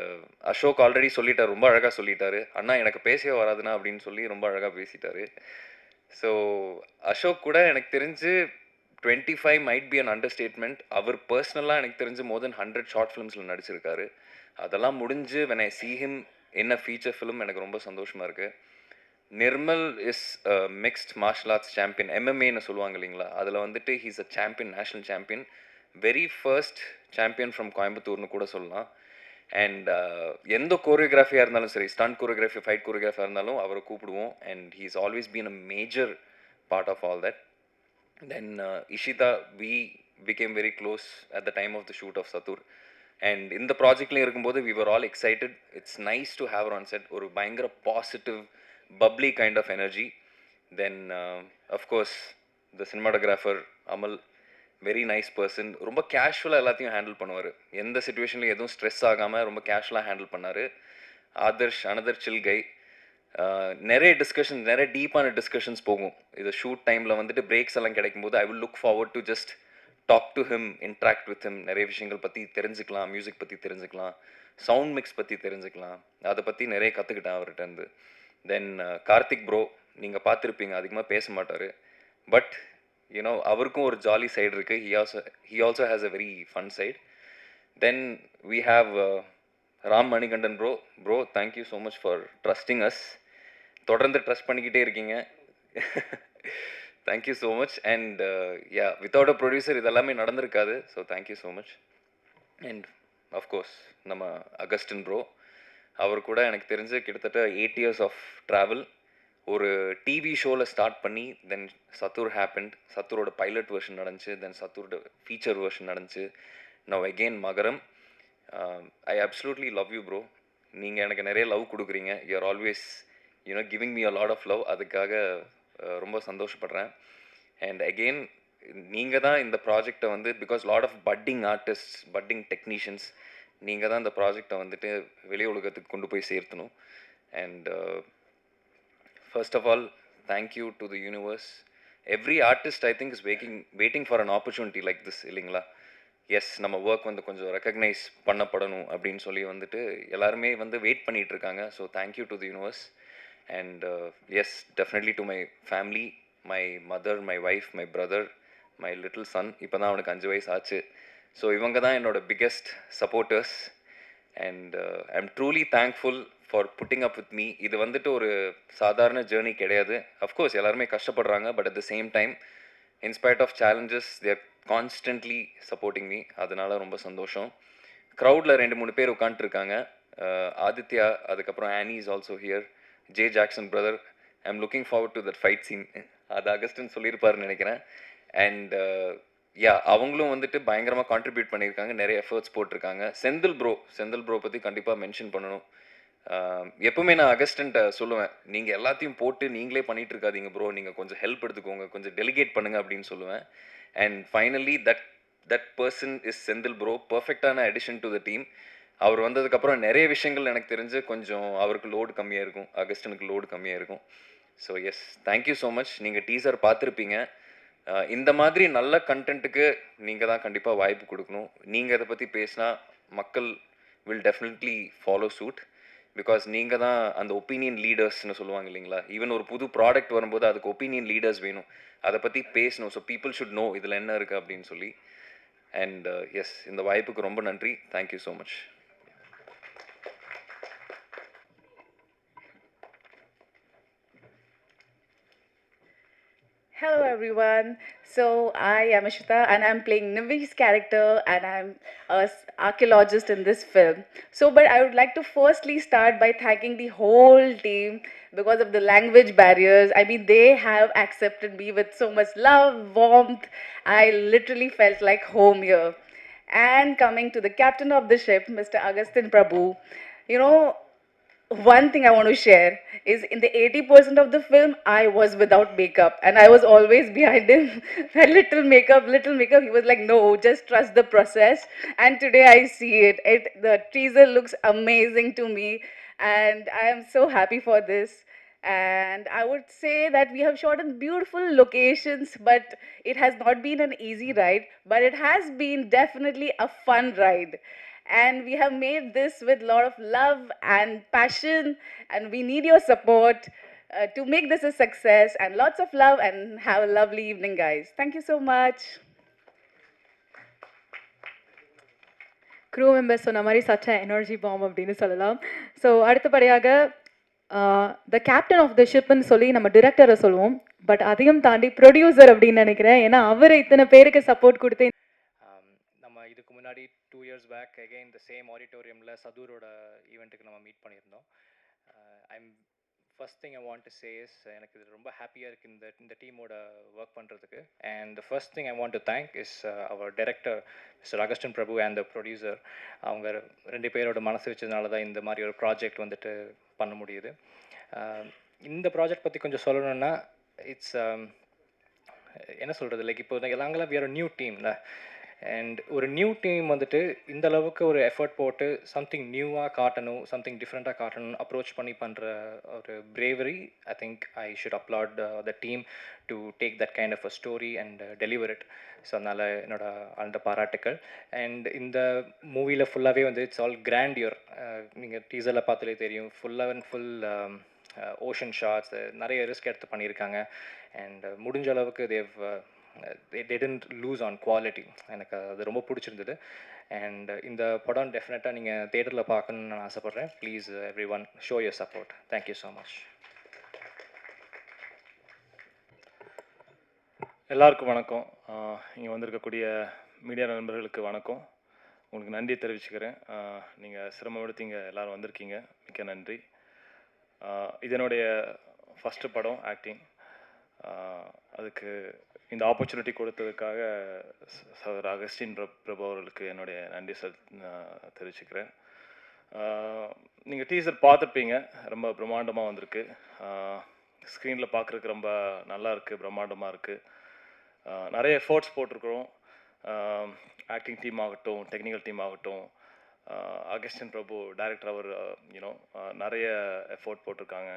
அசோக் ஆல்ரெடி சொல்லிட்டார், ரொம்ப அழகாக சொல்லிட்டாரு, அண்ணா எனக்கு பேசவே வராதுண்ணா அப்படின்னு சொல்லி ரொம்ப அழகாக பேசிட்டாரு. ஸோ அசோக் கூட எனக்கு தெரிஞ்சு 25 might be an understatement. அவர் பர்சனலாக எனக்கு தெரிஞ்சு மோர் தென் 100 ஷார்ட் ஃபிலிம்ஸில் நடிச்சிருக்காரு. அதெல்லாம் முடிஞ்சு when I see him in a feature film எனக்கு ரொம்ப சந்தோஷமாக இருக்குது. Nirmal is mixed martial arts champion, எம்எம்ஏன்னு சொல்லுவாங்க இல்லைங்களா, அதில் வந்துட்டு he's a champion, national champion, very first champion from கோயம்புத்தூர்னு கூட சொல்லலாம். அண்ட் எந்த கோரியோகிராஃபியாக இருந்தாலும் சரி, ஸ்டண்ட் கோரியோகிராஃபி, ஃபைட் கோரியோகிராஃபியாக இருந்தாலும் அவரை கூப்பிடுவோம். And he's always been a major part of all that. Then Ishita, we became very close at the time of the shoot of Satur. And இந்த ப்ராஜெக்ட்லேயும் இருக்கும்போது we were all excited. It's nice to have her on set. ஒரு பயங்கர positive bubbly kind of energy. Then of course the cinematographer Amal, very nice person. ரொம்ப கேஷுவலாக எல்லாத்தையும் handle பண்ணுவார். எந்த சுச்சுவேஷன்லையும் எதுவும் ஸ்ட்ரெஸ் ஆகாமல் ரொம்ப கேஷுவலாக ஹேண்டில் பண்ணார். ஆதர்ஷ், அனதர் சில் கை. நிறைய டிஸ்கஷன்ஸ், நிறைய டீப்பான டிஸ்கஷன்ஸ் போகும். இது ஷூட் டைமில் வந்துட்டு பிரேக்ஸ் எல்லாம் கிடைக்கும்போது I will look forward to just talk to him, interact with him. நிறைய விஷயங்கள் பற்றி தெரிஞ்சுக்கலாம், மியூசிக் பற்றி தெரிஞ்சுக்கலாம், சவுண்ட் மிக்ஸ் பற்றி தெரிஞ்சுக்கலாம். அதை பற்றி நிறைய கற்றுக்கிட்டேன் அவர்கிட்டருந்து. தென் கார்த்திக் ப்ரோ, நீங்கள் பார்த்துருப்பீங்க, அதிகமாக பேச மாட்டார், பட் யூனோ அவருக்கும் ஒரு ஜாலி சைடு இருக்குது. he also has a very fun side. Then we have Ram Manikandan bro, thank you so much for trusting us. தொடர்ந்து ட்ரஸ்ட் பண்ணிக்கிட்டே இருக்கீங்க. Thank you so much. And yeah, without a producer இதெல்லாமே நடந்திருக்காது. So thank you so much. And of course நம்ம Augustine bro, அவர் கூட எனக்கு தெரிஞ்சு கிட்டத்தட்ட 8 years ஆஃப் ட்ராவல். ஒரு டிவி ஷோவில் ஸ்டார்ட் பண்ணி தென் சத்தூர் ஹேப்பண்ட், சத்தூரோட பைலட் வெர்ஷன் நடந்துச்சு, தென் சத்தூரோட ஃபீச்சர் வெர்ஷன் நடந்துச்சு, நவ் அகெயின் மகரம். I absolutely love you bro. நீங்கள் எனக்கு நிறைய லவ் கொடுக்குறீங்க. You are always giving me a lot of love. அதுக்காக ரொம்ப சந்தோஷப்படுறேன். அண்ட் அகெயின் நீங்கள் தான் இந்த ப்ராஜெக்டை வந்து, because lot of putting artist, putting technicians, நீங்கள் தான் இந்த ப்ராஜெக்டை வந்துட்டு வெளி உலகத்துக்கு கொண்டு போய் சேர்த்தணும். And first of all thank you to the universe. Every artist I think is waiting for an opportunity like this இல்லைங்களா? எஸ், நம்ம ஒர்க் வந்து கொஞ்சம் ரெக்கக்னைஸ் பண்ணப்படணும் அப்படின்னு சொல்லி வந்துட்டு எல்லாருமே வந்து வெயிட் பண்ணிகிட்டு இருக்காங்க. So thank you to the universe. And yes, definitely to my family, my mother, my wife, my brother, my little son. இப்போ தான் அவனுக்கு 5 வயசு ஆச்சு. ஸோ இவங்க தான் என்னோடய biggest supporters. And I am truly thankful for putting up with me. இது வந்துட்டு ஒரு சாதாரண ஜேர்னி கிடையாது. அஃப்கோர்ஸ் எல்லாருமே கஷ்டப்படுறாங்க, but at the same time in spite of challenges they're constantly supporting me. அதனால ரொம்ப சந்தோஷம். க்ரௌடில் 2-3 பேர் உட்காந்துருக்காங்க. ஆதித்யா, அதுக்கப்புறம் Annie is also here, J Jackson brother. I am looking forward to that fight scene. அது அகஸ்டின் சொல்லியிருப்பாருன்னு நினைக்கிறேன். அண்ட் யா, அவங்களும் வந்துட்டு பயங்கரமாக கான்ட்ரிபியூட் பண்ணியிருக்காங்க, நிறைய எஃபர்ட்ஸ் போட்டிருக்காங்க. செந்தில் ப்ரோ பற்றி கண்டிப்பாக மென்ஷன் பண்ணணும். எப்பவுமே நான் அகஸ்டன்ட்ட சொல்லுவேன், நீங்கள் எல்லாத்தையும் போட்டு நீங்களே பண்ணிட்டு இருக்காதீங்க ப்ரோ, நீங்கள் கொஞ்சம் ஹெல்ப் எடுத்துக்கோங்க, கொஞ்சம் டெலிகேட் பண்ணுங்க அப்படின்னு சொல்லுவேன். And finally that person is Senthil bro, பர்ஃபெக்டான அடிஷன் டு த டீம். அவர் வந்ததுக்கப்புறம் நிறைய விஷயங்கள் எனக்கு தெரிஞ்சு கொஞ்சம் அவருக்கு லோடு கம்மியாக இருக்கும், அகஸ்டனுக்கு லோடு கம்மியாக இருக்கும். So yes, thank you so much. நீங்கள் டீசர் பார்த்துருப்பீங்க. இந்த மாதிரி நல்ல கண்டென்ட்டுக்கு நீங்கள் தான் கண்டிப்பாக வாய்ப்பு கொடுக்கணும். நீங்கள் இதை பற்றி பேசினா மக்கள் will definitely follow suit. Because நீங்கள் தான் அந்த ஒப்பீனியன் லீடர்ஸ்னு சொல்லுவாங்க இல்லைங்களா? ஈவன் ஒரு புது ப்ராடக்ட் வரும்போது அதுக்கு ஒப்பீனியன் லீடர்ஸ் வேணும், அதை பற்றி பேசணும். ஸோ பீப்புள் ஷுட் நோ இதில் என்ன இருக்குது அப்படின்னு சொல்லி. அண்ட் எஸ், இந்த வாய்ப்புக்கு ரொம்ப நன்றி. Thank you so much. Hello everyone. So I am Ashita and I'm playing Nivi's character and I'm an archaeologist in this film. So but I would like to firstly start by thanking the whole team because of the language barriers. I mean, they have accepted me with so much love, warmth. I literally felt like home here. And coming to the captain of the ship, Mr. Agustin Prabhu, you know, one thing I want to share is in the 80% of the film, I was without makeup and I was always behind him. That little makeup. He was like, no, just trust the process. And today I see it. The teaser looks amazing to me and I am so happy for this. And I would say that we have shot in beautiful locations, but it has not been an easy ride, but it has been definitely a fun ride. And we have made this with a lot of love and passion, and we need your support to make this a success. And lots of love, and have a lovely evening, guys. Thank you so much. Crew members சொன்ன மாதிரி such energy bomb அப்படின்னு சொல்லலாம். So அடுத்தபடியாக the captain of the ஷிப்னு சொல்லி நம்ம டிரெக்டரை சொல்லுவோம், but அதையும் தாண்டி ப்ரொடியூசர் அப்படின்னு நினைக்கிறேன். ஏன்னா அவர் இத்தனை பேருக்கு சப்போர்ட் கொடுத்து நம்ம இதுக்கு முன்னாடி 2 years பேக் அகெயின் இந்த சேம் ஆடிட்டோரியமில் சதூரோட ஈவெண்ட்டுக்கு நம்ம மீட் பண்ணியிருந்தோம். I'm first thing I want to say is, எனக்கு இது ரொம்ப ஹாப்பியாக இருக்குது இந்த டீமோட ஒர்க் பண்ணுறதுக்கு. And the first thing I want to thank is our director mister Augustine Prabhu and the producer. அவங்க 2 பேரோட மனசு வச்சதுனால தான் இந்த மாதிரி ஒரு ப்ராஜெக்ட் வந்துட்டு பண்ண முடியுது. இந்த ப்ராஜெக்ட் பற்றி கொஞ்சம் சொல்லணுன்னா, இட்ஸ் என்ன சொல்கிறது, லைக் இப்போ நாங்களாம் வி ஆர் நியூ டீம்ல. அண்ட் ஒரு நியூ டீம் வந்துட்டு இந்த அளவுக்கு ஒரு எஃபர்ட் போட்டு சம்திங் நியூவாக காட்டணும், சம்திங் டிஃப்ரெண்ட்டாக காட்டணும் அப்ரோச் பண்ணி பண்ணுற ஒரு bravery, I think I should applaud the team to take that kind of a story and deliver it. So அதனால் என்னோட அந்த பாராட்டுக்கள். அண்ட் இந்த மூவியில் ஃபுல்லாகவே வந்து இட்ஸ் ஆல் கிராண்டியர். நீங்கள் டீசரில் பார்த்தாலே தெரியும், ஃபுல்லாக அண்ட் ஃபுல் ஓஷன் ஷாட்ஸ், நிறைய ரிஸ்க் எடுத்து பண்ணியிருக்காங்க. அண்ட் முடிஞ்ச அளவுக்கு they didn't lose on quality. எனக்கு அது ரொம்ப பிடிச்சிருந்தது. அண்ட் இந்த படம் டெஃபினட்டாக நீங்கள் தேட்டரில் பார்க்கணுன்னு நான் ஆசைப்பட்றேன். Please every one show your support. Thank you so much. எல்லாருக்கும் வணக்கம். இங்கே வந்திருக்கக்கூடிய மீடியா நண்பர்களுக்கு வணக்கம். உங்களுக்கு நன்றி தெரிவிச்சுக்கிறேன். நீங்கள் சிரமம் எடுத்து இங்கே எல்லோரும் வந்திருக்கீங்க, மிக்க நன்றி. இது என்னுடைய ஃபஸ்ட்டு படம் ஆக்டிங். அதுக்கு இந்த ஆப்பர்ச்சுனிட்டி கொடுத்ததுக்காக சார் அகஸ்டின் பிரபு அவர்களுக்கு என்னுடைய நன்றி தெரிவிச்சுக்கிறேன். நீங்கள் டீசர் பார்த்துருப்பீங்க, ரொம்ப பிரம்மாண்டமாக வந்திருக்கு. ஸ்க்ரீனில் பார்க்குறதுக்கு ரொம்ப நல்லா இருக்குது, பிரம்மாண்டமாக இருக்குது. நிறைய எஃபோர்ட்ஸ் போட்டிருக்கிறோம். ஆக்டிங் டீம் ஆகட்டும், டெக்னிக்கல் டீம் ஆகட்டும், அகஸ்டின் பிரபு டைரக்டர் அவர் நிறைய எஃபோர்ட் போட்டிருக்காங்க.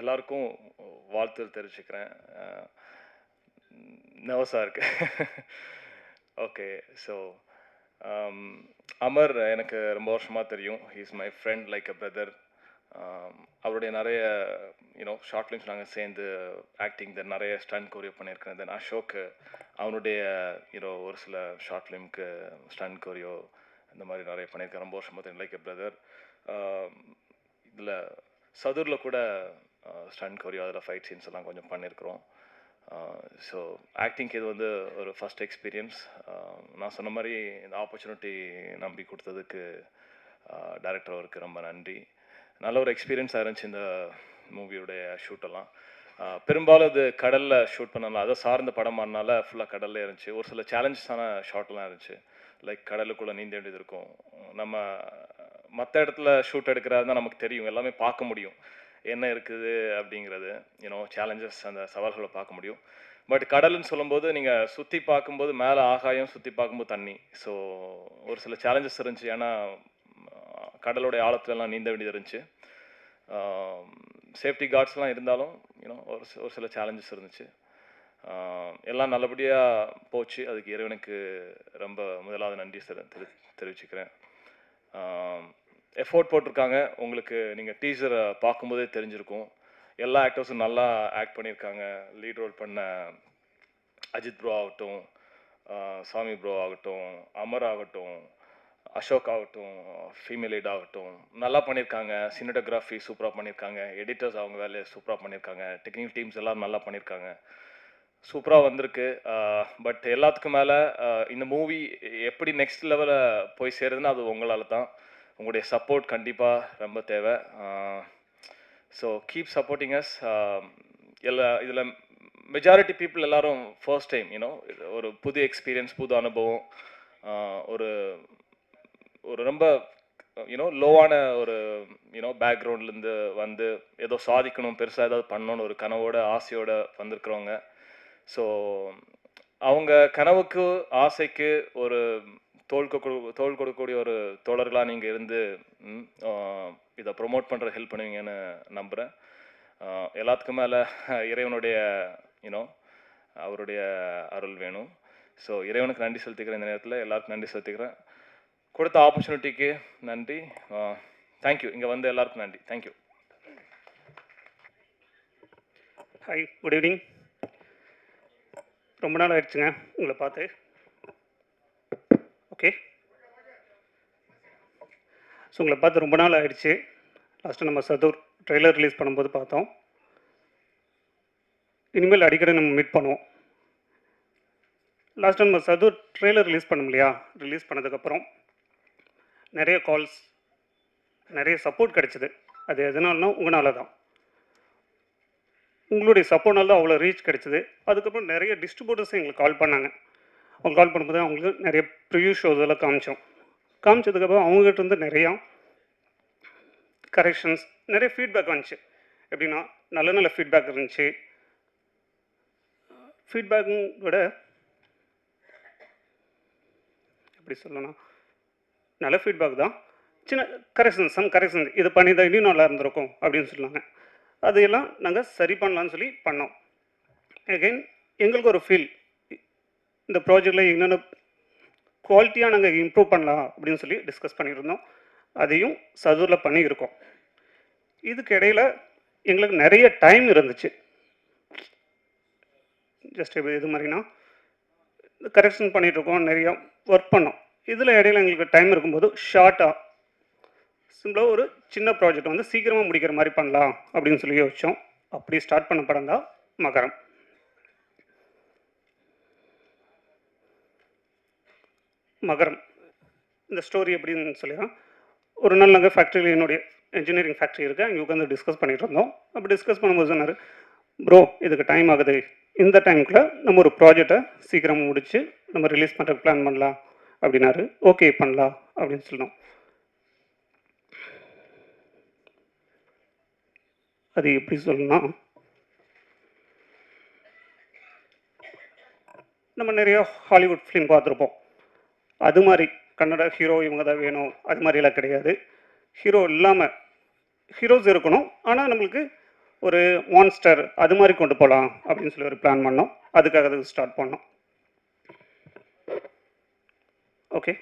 எல்லாருக்கும் வாழ்த்துக்கள் தெரிவிச்சுக்கிறேன். நர்வஸாக இருக்கு. ஓகே, ஸோ அமர் எனக்கு ரொம்ப வருஷமாக தெரியும். He is my friend like a brother. அவருடைய நிறைய ஷார்ட் ஃபிலிம்ஸ் நாங்கள் சேர்ந்து ஆக்டிங் தென் நிறைய ஸ்டண்ட் கோரியோ பண்ணியிருக்கேன். தென் அசோக் அவனுடைய ஒரு சில ஷார்ட் ஃபிலிம்க்கு ஸ்டண்ட் கோரியோ இந்த மாதிரி நிறைய பண்ணியிருக்கேன். ரொம்ப வருஷமாக தெரியும், லைக் எ பிரதர். இதில் சதுரில் கூட ஸ்டண்ட் கோரியோ, அதில் ஃபைட் சீன்ஸ் எல்லாம் கொஞ்சம் பண்ணியிருக்கிறோம். ஸோ ஆக்டிங்க்கு இது வந்து ஒரு ஃபஸ்ட் எக்ஸ்பீரியன்ஸ். நான் சொன்ன மாதிரி இந்த ஆப்பர்ச்சுனிட்டி நம்பி கொடுத்ததுக்கு டைரக்டர் அவருக்கு ரொம்ப நன்றி. நல்ல ஒரு எக்ஸ்பீரியன்ஸாக இருந்துச்சு இந்த மூவியோடைய ஷூட்டெல்லாம். பெரும்பாலும் இது கடலில் ஷூட் பண்ணலாம், அதை சார்ந்த படமானால ஃபுல்லாக கடலில் இருந்துச்சு. ஒரு சில சேலஞ்சஸான ஷாட்லாம் இருந்துச்சு, லைக் கடலுக்குள்ளே நீந்த வேண்டியது இருக்கும். நம்ம மற்ற இடத்துல ஷூட் எடுக்கிறாருன்னா நமக்கு தெரியும், எல்லாமே பார்க்க முடியும் என்ன இருக்குது அப்படிங்கிறது, சேலஞ்சஸ் அந்த சவால்களை பார்க்க முடியும். பட் கடல்னு சொல்லும்போது நீங்கள் சுற்றி பார்க்கும்போது மேலே ஆகாயம், சுற்றி பார்க்கும்போது தண்ணி. ஸோ ஒரு சில சேலஞ்சஸ் இருந்துச்சு. ஏன்னா கடலோடைய ஆழத்துலலாம் நீந்த வேண்டியது இருந்துச்சு. சேஃப்டி கார்ட்ஸ்லாம் இருந்தாலும் ஒரு சில சேலஞ்சஸ் இருந்துச்சு. எல்லாம் நல்லபடியாக போச்சு. அதுக்கு இறைவனுக்கு ரொம்ப முதலாவது நன்றி தெரிவிச்சுக்கிறேன். எஃபோர்ட் போட்டிருக்காங்க. உங்களுக்கு நீங்கள் டீசரை பார்க்கும்போதே தெரிஞ்சிருக்கும். எல்லா ஆக்டர்ஸும் நல்லா ஆக்ட் பண்ணியிருக்காங்க. லீட் ரோல் பண்ண அஜித் ப்ரோ ஆகட்டும், சாமி ப்ரோ ஆகட்டும், அமர் ஆகட்டும், அசோக் ஆகட்டும், ஃபீமேல் லீட் ஆகட்டும், நல்லா பண்ணியிருக்காங்க. சினிமோட்டோகிராஃபி சூப்பராக பண்ணியிருக்காங்க. எடிட்டர்ஸ் அவங்க வேலையை சூப்பராக பண்ணியிருக்காங்க. டெக்னிக்கல் டீம்ஸ் எல்லாம் நல்லா பண்ணியிருக்காங்க. சூப்பராக வந்திருக்கு. பட் எல்லாத்துக்கும் மேலே இந்த மூவி எப்படி நெக்ஸ்ட் லெவலில் போய் சேருதுன்னா அது உங்களால் தான். உங்களுடைய சப்போர்ட் கண்டிப்பாக ரொம்ப தேவை. So keep supporting us. இதில் மெஜாரிட்டி பீப்புள் எல்லாரும் ஃபர்ஸ்ட் டைம் ஒரு புது எக்ஸ்பீரியன்ஸ், புது அனுபவம், ஒரு ஒரு ரொம்ப லோவான ஒரு பேக்ரவுண்ட்லேருந்து வந்து ஏதோ சாதிக்கணும், பெருசாக ஏதாவது பண்ணணும்னு ஒரு கனவோட ஆசையோடு வந்திருக்கிறவங்க. ஸோ அவங்க கனவுக்கு ஆசைக்கு ஒரு தோள் கொடுக்கக்கூடிய ஒரு தோழர்களாக நீங்கள் இருந்து இதை ப்ரொமோட் பண்ணுற ஹெல்ப் பண்ணுவீங்கன்னு நம்புகிறேன். எல்லாத்துக்கும் மேலே இறைவனுடைய அவருடைய அருள் வேணும். ஸோ இறைவனுக்கு நன்றி செலுத்திக்கிறேன். இந்த நேரத்தில் எல்லாருக்கும் நன்றி செலுத்திக்கிறேன். கொடுத்த ஆப்பர்ச்சுனிட்டிக்கு நன்றி. தேங்க்யூ. இங்கே வந்து எல்லாருக்கும் நன்றி. தேங்க்யூ. Hi, good evening. ரொம்ப நாள் ஆயிடுச்சுங்க உங்களை பார்த்து. ஓகே, ஸோ உங்களை பார்த்து ரொம்ப நாள் ஆயிடுச்சு. லாஸ்ட்டு நம்ம சதூர் ட்ரெய்லர் ரிலீஸ் பண்ணும்போது பார்த்தோம். இனிமேல் அடிக்கடி நம்ம மீட் பண்ணுவோம். லாஸ்ட்டு நம்ம சதூர் ட்ரெய்லர் ரிலீஸ் பண்ணோம் இல்லையா? ரிலீஸ் பண்ணதுக்கப்புறம் நிறைய கால்ஸ், நிறைய சப்போர்ட் கிடச்சிது. அது எதனால்னா உங்களால் தான். உங்களுடைய சப்போர்ட்னால தான் அவ்வளோ ரீச் கிடச்சிது. அதுக்கப்புறம் நிறைய டிஸ்ட்ரிபியூட்டர்ஸும் எங்களுக்கு கால் பண்ணாங்க. அவங்க கால் பண்ணும்போது அவங்களுக்கு நிறைய ப்ரிவ்யூ ஷோஸ் எல்லாம் காமிச்சதுக்கப்புறம் அவங்ககிட்ட இருந்து நிறையா கரெக்ஷன்ஸ், நிறைய ஃபீட்பேக் வந்துச்சு. எப்படின்னா நல்ல நல்ல ஃபீட்பேக் இருந்துச்சு. ஃபீட்பேக்கும் விட எப்படி சொல்லணும், நல்ல ஃபீட்பேக் தான். சின்ன கரெக்ஷன் இது பண்ணி தான் இன்னும் நல்லா இருந்திருக்கும் அப்படின்னு சொன்னாங்க. அதையெல்லாம் நாங்கள் சரி பண்ணலான்னு சொல்லி பண்ணோம். அகெயின் எங்களுக்கு ஒரு ஃபீல், இந்த ப்ராஜெக்டில் என்னென்ன குவாலிட்டியாக நாங்கள் இம்ப்ரூவ் பண்ணலாம் அப்படின்னு சொல்லி டிஸ்கஸ் பண்ணியிருந்தோம். அதையும் சதூரில் பண்ணியிருக்கோம். இதுக்கு இடையில் எங்களுக்கு நிறைய டைம் இருந்துச்சு. ஜஸ்ட் இது மாதிரினா கரெக்ஷன் பண்ணிகிட்ருக்கோம், நிறையா ஒர்க் பண்ணோம். இதில் இடையில் எங்களுக்கு டைம் இருக்கும்போது ஷார்ட்டாக சிம்பிளாக ஒரு சின்ன ப்ராஜெக்ட் வந்து சீக்கிரமாக முடிக்கிற மாதிரி பண்ணலாம் அப்படின்னு சொல்லி யோசித்தோம். அப்படி ஸ்டார்ட் பண்ண படம் தான் மகரம். இந்த ஸ்டோரி எப்படின்னு சொல்லிடுறேன். ஒரு நாள் நாங்கள் ஃபேக்ட்ரியில், என்னுடைய இன்ஜினியரிங் ஃபேக்ட்ரி இருக்குது, அங்கே உட்காந்து டிஸ்கஸ் பண்ணிகிட்டு இருந்தோம். அப்படி டிஸ்கஸ் பண்ணும்போது சொன்னார், ப்ரோ இதுக்கு டைம் ஆகுது, இந்த டைமுக்குள்ளே நம்ம ஒரு ப்ராஜெக்டை சீக்கிரம் முடித்து நம்ம ரிலீஸ் பண்ணுறதுக்கு பிளான் பண்ணலாம் அப்படின்னாரு. ஓகே பண்ணலாம் அப்படின்னு சொன்னோம். அது எப்படி சொல்லணும்னா, நம்ம நிறைய ஹாலிவுட் ஃபிலிம் பார்த்துருப்போம். அது மாதிரி கன்னட ஹீரோ இவங்க தான் வேணும் அது மாதிரிலாம் கிடையாது. ஹீரோ இல்லாமல் ஹீரோஸ் இருக்கணும், ஆனால் நம்மளுக்கு ஒரு மான்ஸ்டர் அது மாதிரி கொண்டு போகலாம் அப்படின்னு சொல்லி ஒரு பிளான் பண்ணோம். அதுக்காக அது ஸ்டார்ட் பண்ணோம். ஓகே,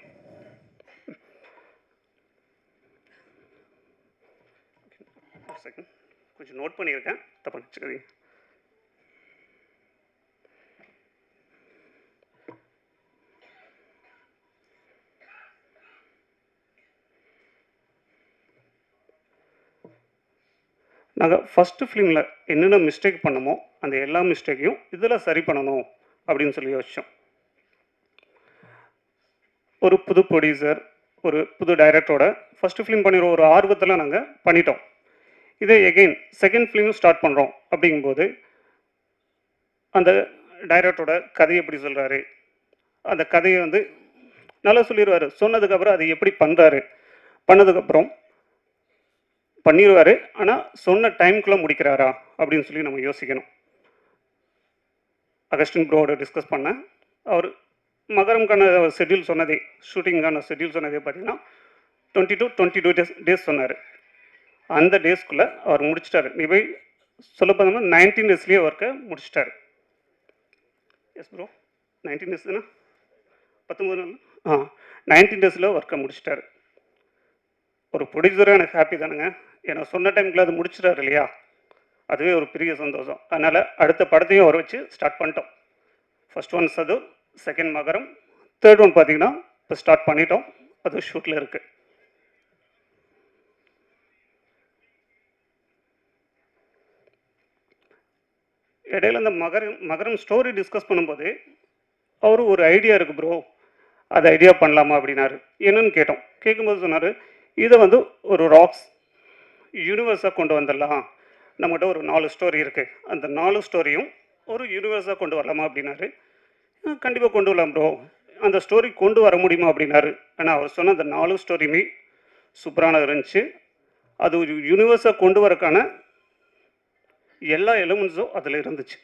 செகண்ட் கொஞ்சம் நோட் பண்ணியிருக்கேன், தப்பா நினச்சிக்காதீங்க. நாங்கள் ஃபஸ்ட்டு ஃபிலிமில் என்னென்ன மிஸ்டேக் பண்ணமோ அந்த எல்லா மிஸ்டேக்கையும் இதில் சரி பண்ணணும் அப்படின்னு சொல்லி யோசித்தோம். ஒரு புது ப்ரொடியூசர், ஒரு புது டைரக்டரோட ஃபஸ்ட்டு ஃபிலிம் பண்ணிடுற ஒரு ஆர்வத்தில் நாங்கள் பண்ணிட்டோம். இதே எகெயின் செகண்ட் ஃபிலிமும் ஸ்டார்ட் பண்ணுறோம் அப்படிங்கும்போது அந்த டைரக்டரோட கதையை எப்படி சொல்கிறாரு, அந்த கதையை வந்து நல்லா சொல்லிடுவார். சொன்னதுக்கப்புறம் அதை எப்படி பண்ணுறாரு, பண்ணதுக்கப்புறம் பண்ணிடுவார். ஆனால் சொன்ன டைமுக்குள்ளே முடிக்கிறாரா அப்படின்னு சொல்லி நம்ம யோசிக்கணும். அகஸ்டின் ப்ரோவோட டிஸ்கஸ் பண்ணேன். அவர் மகரம்கான ஷெட்யூல் சொன்னதே, ஷூட்டிங்கான ஷெட்யூல் சொன்னதே பார்த்தீங்கன்னா 22 டேஸ் சொன்னார். அந்த டேஸ்க்குள்ளே அவர் முடிச்சிட்டாரு. நீ போய் சொல்ல பார்த்தோம்னா 19 டேஸ்லேயே ஒர்க்கை முடிச்சிட்டாரு. எஸ் ப்ரோ, 19 டேஸ் தானே, 19 நாள் 19 டேஸில் ஒர்க்கை முடிச்சிட்டாரு. ஒரு ப்ரொடியூசராக எனக்கு ஹாப்பி தானுங்க. ஏன்னா சொன்ன டைமுக்குள்ள அது முடிச்சிட்டாரு இல்லையா, அதுவே ஒரு பெரிய சந்தோஷம். அதனால் அடுத்த படத்தையும் அவரை வச்சு ஸ்டார்ட் பண்ணிட்டோம். ஃபர்ஸ்ட் ஒன் சது, செகண்ட் மகரம், தேர்ட் ஒன் பார்த்தீங்கன்னா இப்போ ஸ்டார்ட் பண்ணிட்டோம். அது ஷூட்டில் இருக்குது. இடையில இந்த மகரம் ஸ்டோரி டிஸ்கஸ் பண்ணும்போது அவர் ஒரு ஐடியா இருக்குது ப்ரோ, அது ஐடியா பண்ணலாமா அப்படின்னாரு. என்னன்னு கேட்டோம். கேட்கும்போது சொன்னார், இதை வந்து ஒரு ராக்ஸ் யூனிவர்ஸாக கொண்டு வந்துடலாம், நம்மகிட்ட ஒரு 4 ஸ்டோரி இருக்குது, அந்த 4 ஸ்டோரியும் ஒரு யூனிவர்ஸாக கொண்டு வரலாமா அப்படின்னாரு. கண்டிப்பாக கொண்டு வரலாம் ப்ரோ, அந்த ஸ்டோரி கொண்டு வர முடியுமா அப்படின்னாரு. ஆனால் அவர் சொன்ன அந்த 4 ஸ்டோரியுமே சூப்பரானது இருந்துச்சு. அது ஒரு யூனிவர்ஸாக கொண்டு வரக்கான எல்லா எலிமெண்ட்ஸும் அதில் இருந்துச்சு.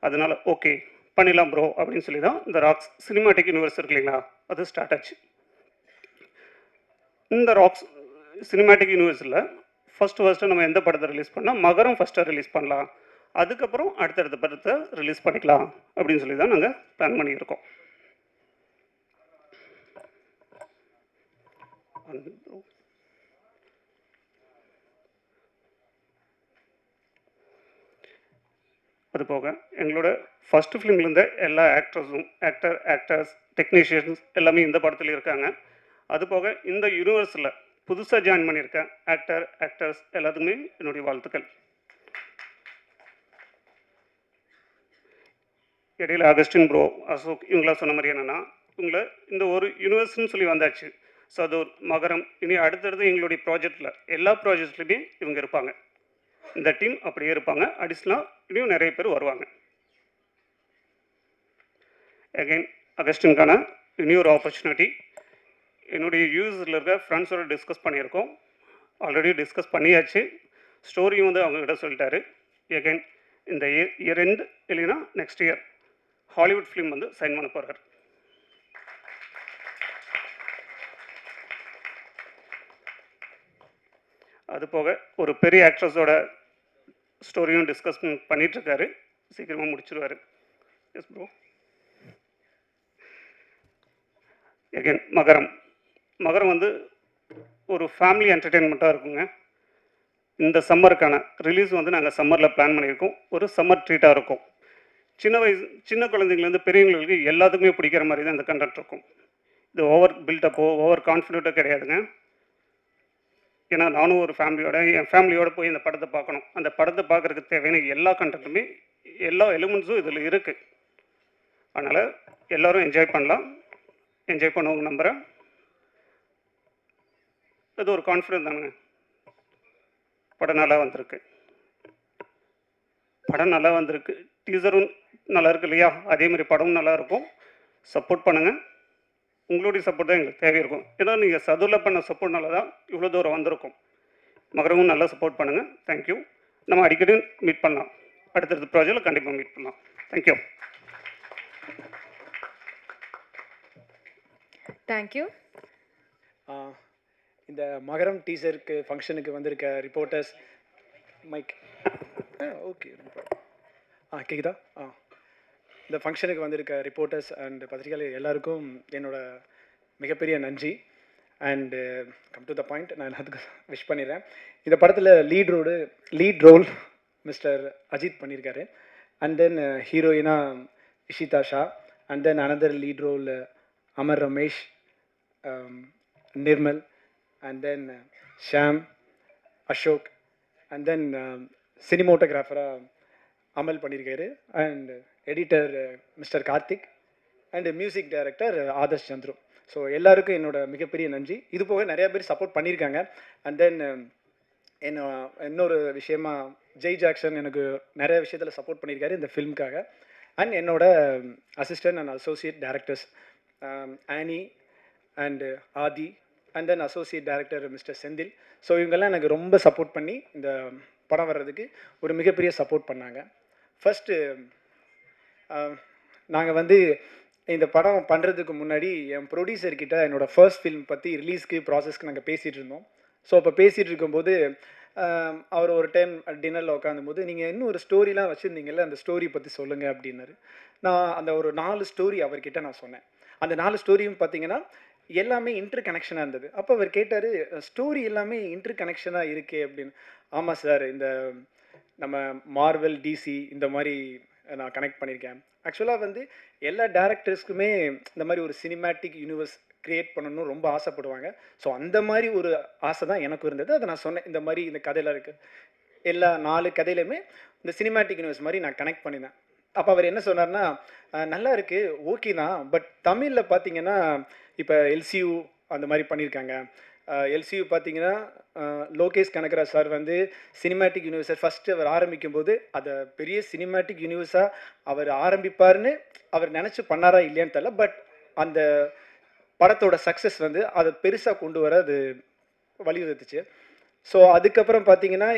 அதனால் ஓகே பண்ணிடலாம் ப்ரோ அப்படின்னு சொல்லி தான் இந்த ராக்ஸ் சினிமாட்டிக் யூனிவர்ஸ் இருக்கு இல்லைங்களா, அது ஸ்டார்ட் ஆச்சு. இந்த ராக்ஸ் சினிமாட்டிக் யூனிவர்ஸில் ஃபஸ்ட்டு நம்ம எந்த படத்தை ரிலீஸ் பண்ணால் மகரம் ஃபஸ்ட்டாக ரிலீஸ் பண்ணலாம், அதுக்கப்புறம் அடுத்தடுத்த படத்தை ரிலீஸ் பண்ணிக்கலாம் அப்படின்னு சொல்லி தான் நாங்கள் பிளான் பண்ணியிருக்கோம். அது போக எங்களோட ஃபஸ்ட்டு ஃபிலிம்லேருந்து எல்லா ஆக்டர்ஸ் டெக்னீஷியன்ஸ் எல்லாமே இந்த படத்தில் இருக்காங்க. அது போக இந்த யூனிவர்ஸில் புதுசாக ஜாயின் பண்ணியிருக்க ஆக்டர்ஸ் எல்லாத்துக்குமே என்னுடைய வாழ்த்துக்கள். இடையில அகஸ்டின் ப்ரோ, அசோக் இவங்களாம் சொன்ன மாதிரி என்னென்னா, இவங்கள இந்த ஒரு யூனிவர்ஸ்னு சொல்லி வந்தாச்சு. ஸோ அது ஒரு மகரம், இனி அடுத்தடுத்து எங்களுடைய ப்ராஜெக்டில் எல்லா ப்ராஜெக்ட்லேயுமே இவங்க இருப்பாங்க. இந்த டீம் அப்படியே இருப்பாங்க. அடிஷ்னலாக இன்னும் நிறைய பேர் வருவாங்க. அகைன் அகஸ்டின்கான இன்னொரு ஆப்பர்ச்சுனிட்டி, என்னுடைய யூஎஸில் இருக்க ஃப்ரெண்ட்ஸோட டிஸ்கஸ் பண்ணியிருக்கோம். ஆல்ரெடி டிஸ்கஸ் பண்ணியாச்சு. ஸ்டோரியும் வந்து அவங்ககிட்ட சொல்லிட்டாரு. அகைன் இந்த இயர் எண்ட் இல்லைன்னா நெக்ஸ்ட் இயர் ஹாலிவுட் ஃபிலிம் வந்து சைன் பண்ண போகிறார். அது போக ஒரு பெரிய ஆக்ட்ரஸோட ஸ்டோரியும் டிஸ்கஸ் பண்ணிகிட்ருக்காரு. சீக்கிரமாக முடிச்சிடுவார். S bro. அகைன் மகரம் வந்து ஒரு ஃபேமிலி என்டர்டெயின்மெண்ட்டாக இருக்குங்க. இந்த சம்மருக்கான ரிலீஸ் வந்து நாங்கள் சம்மரில் பிளான் பண்ணியிருக்கோம். ஒரு சம்மர் ட்ரீட்டாக இருக்கும். சின்ன குழந்தைங்கலேருந்து பெரியவங்களுக்கு எல்லாத்துக்குமே பிடிக்கிற மாதிரி தான் இந்த கண்டென்ட் இருக்கும். இது ஓவர் பில்டப்போ ஓவர் கான்ஃபிடென்ட்டோ கிடையாதுங்க. ஏன்னா நானும் ஒரு என் ஃபேமிலியோடு போய் இந்த படத்தை பார்க்கணும். அந்த படத்தை பார்க்குறதுக்கு தேவையான எல்லா கண்டென்ட்டுமே எல்லா எலிமெண்ட்ஸும் இதில் இருக்குது. அதனால் எல்லோரும் என்ஜாய் பண்ணலாம். என்ஜாய் பண்ணுவாங்க நம்புகிறேன். அது ஒரு கான்ஃபிடென்ட் தானுங்க. படம் நல்லா வந்திருக்கு. டீசரும் நல்லா இருக்கு இல்லையா, அதே மாதிரி படமும் நல்லா இருக்கும். சப்போர்ட் பண்ணுங்கள். உங்களுடைய சப்போர்ட் தான் எங்களுக்கு தேவை இருக்கும். ஏன்னா நீங்கள் சதுரில் பண்ண சப்போர்ட்னால தான் இவ்வளோ தூரம் வந்திருக்கும். மகரமும் நல்லா சப்போர்ட் பண்ணுங்கள். தேங்க்யூ. நம்ம அடிக்கடி மீட் பண்ணலாம். அடுத்தடுத்த ப்ராஜெக்டில் கண்டிப்பாக மீட் பண்ணலாம். தேங்க்யூ. தேங்க்யூ. இந்த மகரம் டீசருக்கு ஃபங்க்ஷனுக்கு வந்திருக்க ரிப்போர்ட்டர்ஸ் மைக் ஓகே கேக்குதா? இந்த ஃபங்க்ஷனுக்கு வந்திருக்க ரிப்போர்ட்டர்ஸ் அண்ட் பத்திரிகையாளர் எல்லாருக்கும் என்னோட மிகப்பெரிய நன்றி. And come to the point, நான் எல்லாத்துக்கும் விஷ் பண்ணிடுறேன். இந்த படத்தில் லீட் ரோல் மிஸ்டர் அஜித் பண்ணியிருக்காரு. அண்ட் தென் ஹீரோயினா Ishita Shah. And then another lead role Amar Ramesh, Nirmal, and then Sham, Ashok, and then cinematographer Amal பண்ணியிருக்காரு, and editor mister Karthik, and music director Adarsh Chandru. So எல்லாருக்கும் என்னோட மிகப்பெரிய நன்றி. இது போக நிறையா பேர் சப்போர்ட் பண்ணியிருக்காங்க. அண்ட் தென் இன்னொரு விஷயமா ஜெய் ஜாக்சன் எனக்கு நிறைய விஷயத்தில் சப்போர்ட் பண்ணியிருக்காரு இந்த ஃபிலிம்காக. அண்ட் என்னோட assistant and associate directors Annie and Aadhi and then associate director mister Senthil. So இவங்கெல்லாம் எனக்கு ரொம்ப சப்போர்ட் பண்ணி இந்த படம் வர்றதுக்கு ஒரு மிகப்பெரிய சப்போர்ட் பண்ணாங்க. ஃபஸ்ட்டு நாங்கள் வந்து இந்த படம் பண்ணுறதுக்கு முன்னாடி என் ப்ரொடியூசர்கிட்ட என்னோடய ஃபர்ஸ்ட் ஃபிலிம் பற்றி ரிலீஸ்க்கு ப்ராசஸ்க்கு நாங்கள் பேசிகிட்டு இருந்தோம். ஸோ அப்போ பேசிகிட்டு இருக்கும்போது அவர் ஒரு டைம் டின்னரில் உட்காந்தும்போது நீங்கள் இன்னும் ஒரு ஸ்டோரிலாம் வச்சுருந்தீங்கல்ல, அந்த ஸ்டோரி பற்றி சொல்லுங்கள் அப்படின்னாரு. நான் அந்த ஒரு 4 ஸ்டோரி அவர்கிட்ட நான் சொன்னேன். அந்த 4 ஸ்டோரியும் பார்த்தீங்கன்னா எல்லாமே இன்டர் கனெக்ஷனாக இருந்தது. அப்போ அவர் கேட்டார், ஸ்டோரி எல்லாமே இன்டர் கனெக்ஷனாக இருக்கே அப்படின்னு. ஆமாம் சார், இந்த நம்ம மார்வெல், டிசி இந்த மாதிரி நான் கனெக்ட் பண்ணியிருக்கேன். ஆக்சுவலாக வந்து எல்லா டேரக்டர்ஸ்க்குமே இந்த மாதிரி ஒரு சினிமேட்டிக் யூனிவர்ஸ் க்ரியேட் பண்ணணும்னு ரொம்ப ஆசைப்படுவாங்க. ஸோ அந்த மாதிரி ஒரு ஆசை தான் எனக்கு இருந்தது. அதை நான் சொன்னேன், இந்த மாதிரி இந்த கதையெல்லாம் இருக்குது, எல்லா 4 கதையிலுமே இந்த சினிமேட்டிக் யூனிவர்ஸ் மாதிரி நான் கனெக்ட் பண்ணினேன். அப்போ அவர் என்ன சொன்னார்னா, நல்லா இருக்குது, ஓகே தான், பட் தமிழில் பார்த்தீங்கன்னா இப்போ எல்சியூ அந்த மாதிரி பண்ணியிருக்காங்க. எல்சியூ பார்த்தீங்கன்னா லோகேஷ் கனகராஜ் சார் வந்து சினிமேட்டிக் யூனிவர்ஸை ஃபஸ்ட்டு அவர் ஆரம்பிக்கும் போது அதை பெரிய சினிமேட்டிக் யூனிவர்ஸாக அவர் ஆரம்பிப்பார்னு அவர் நினச்சி பண்ணாரா இல்லையான்னு தெரியல. பட் அந்த படத்தோட சக்ஸஸ் வந்து அதை பெருசாக கொண்டு வர அது வழிவகுத்துச்சு. ஸோ அதுக்கப்புறம் பார்த்தீங்கன்னா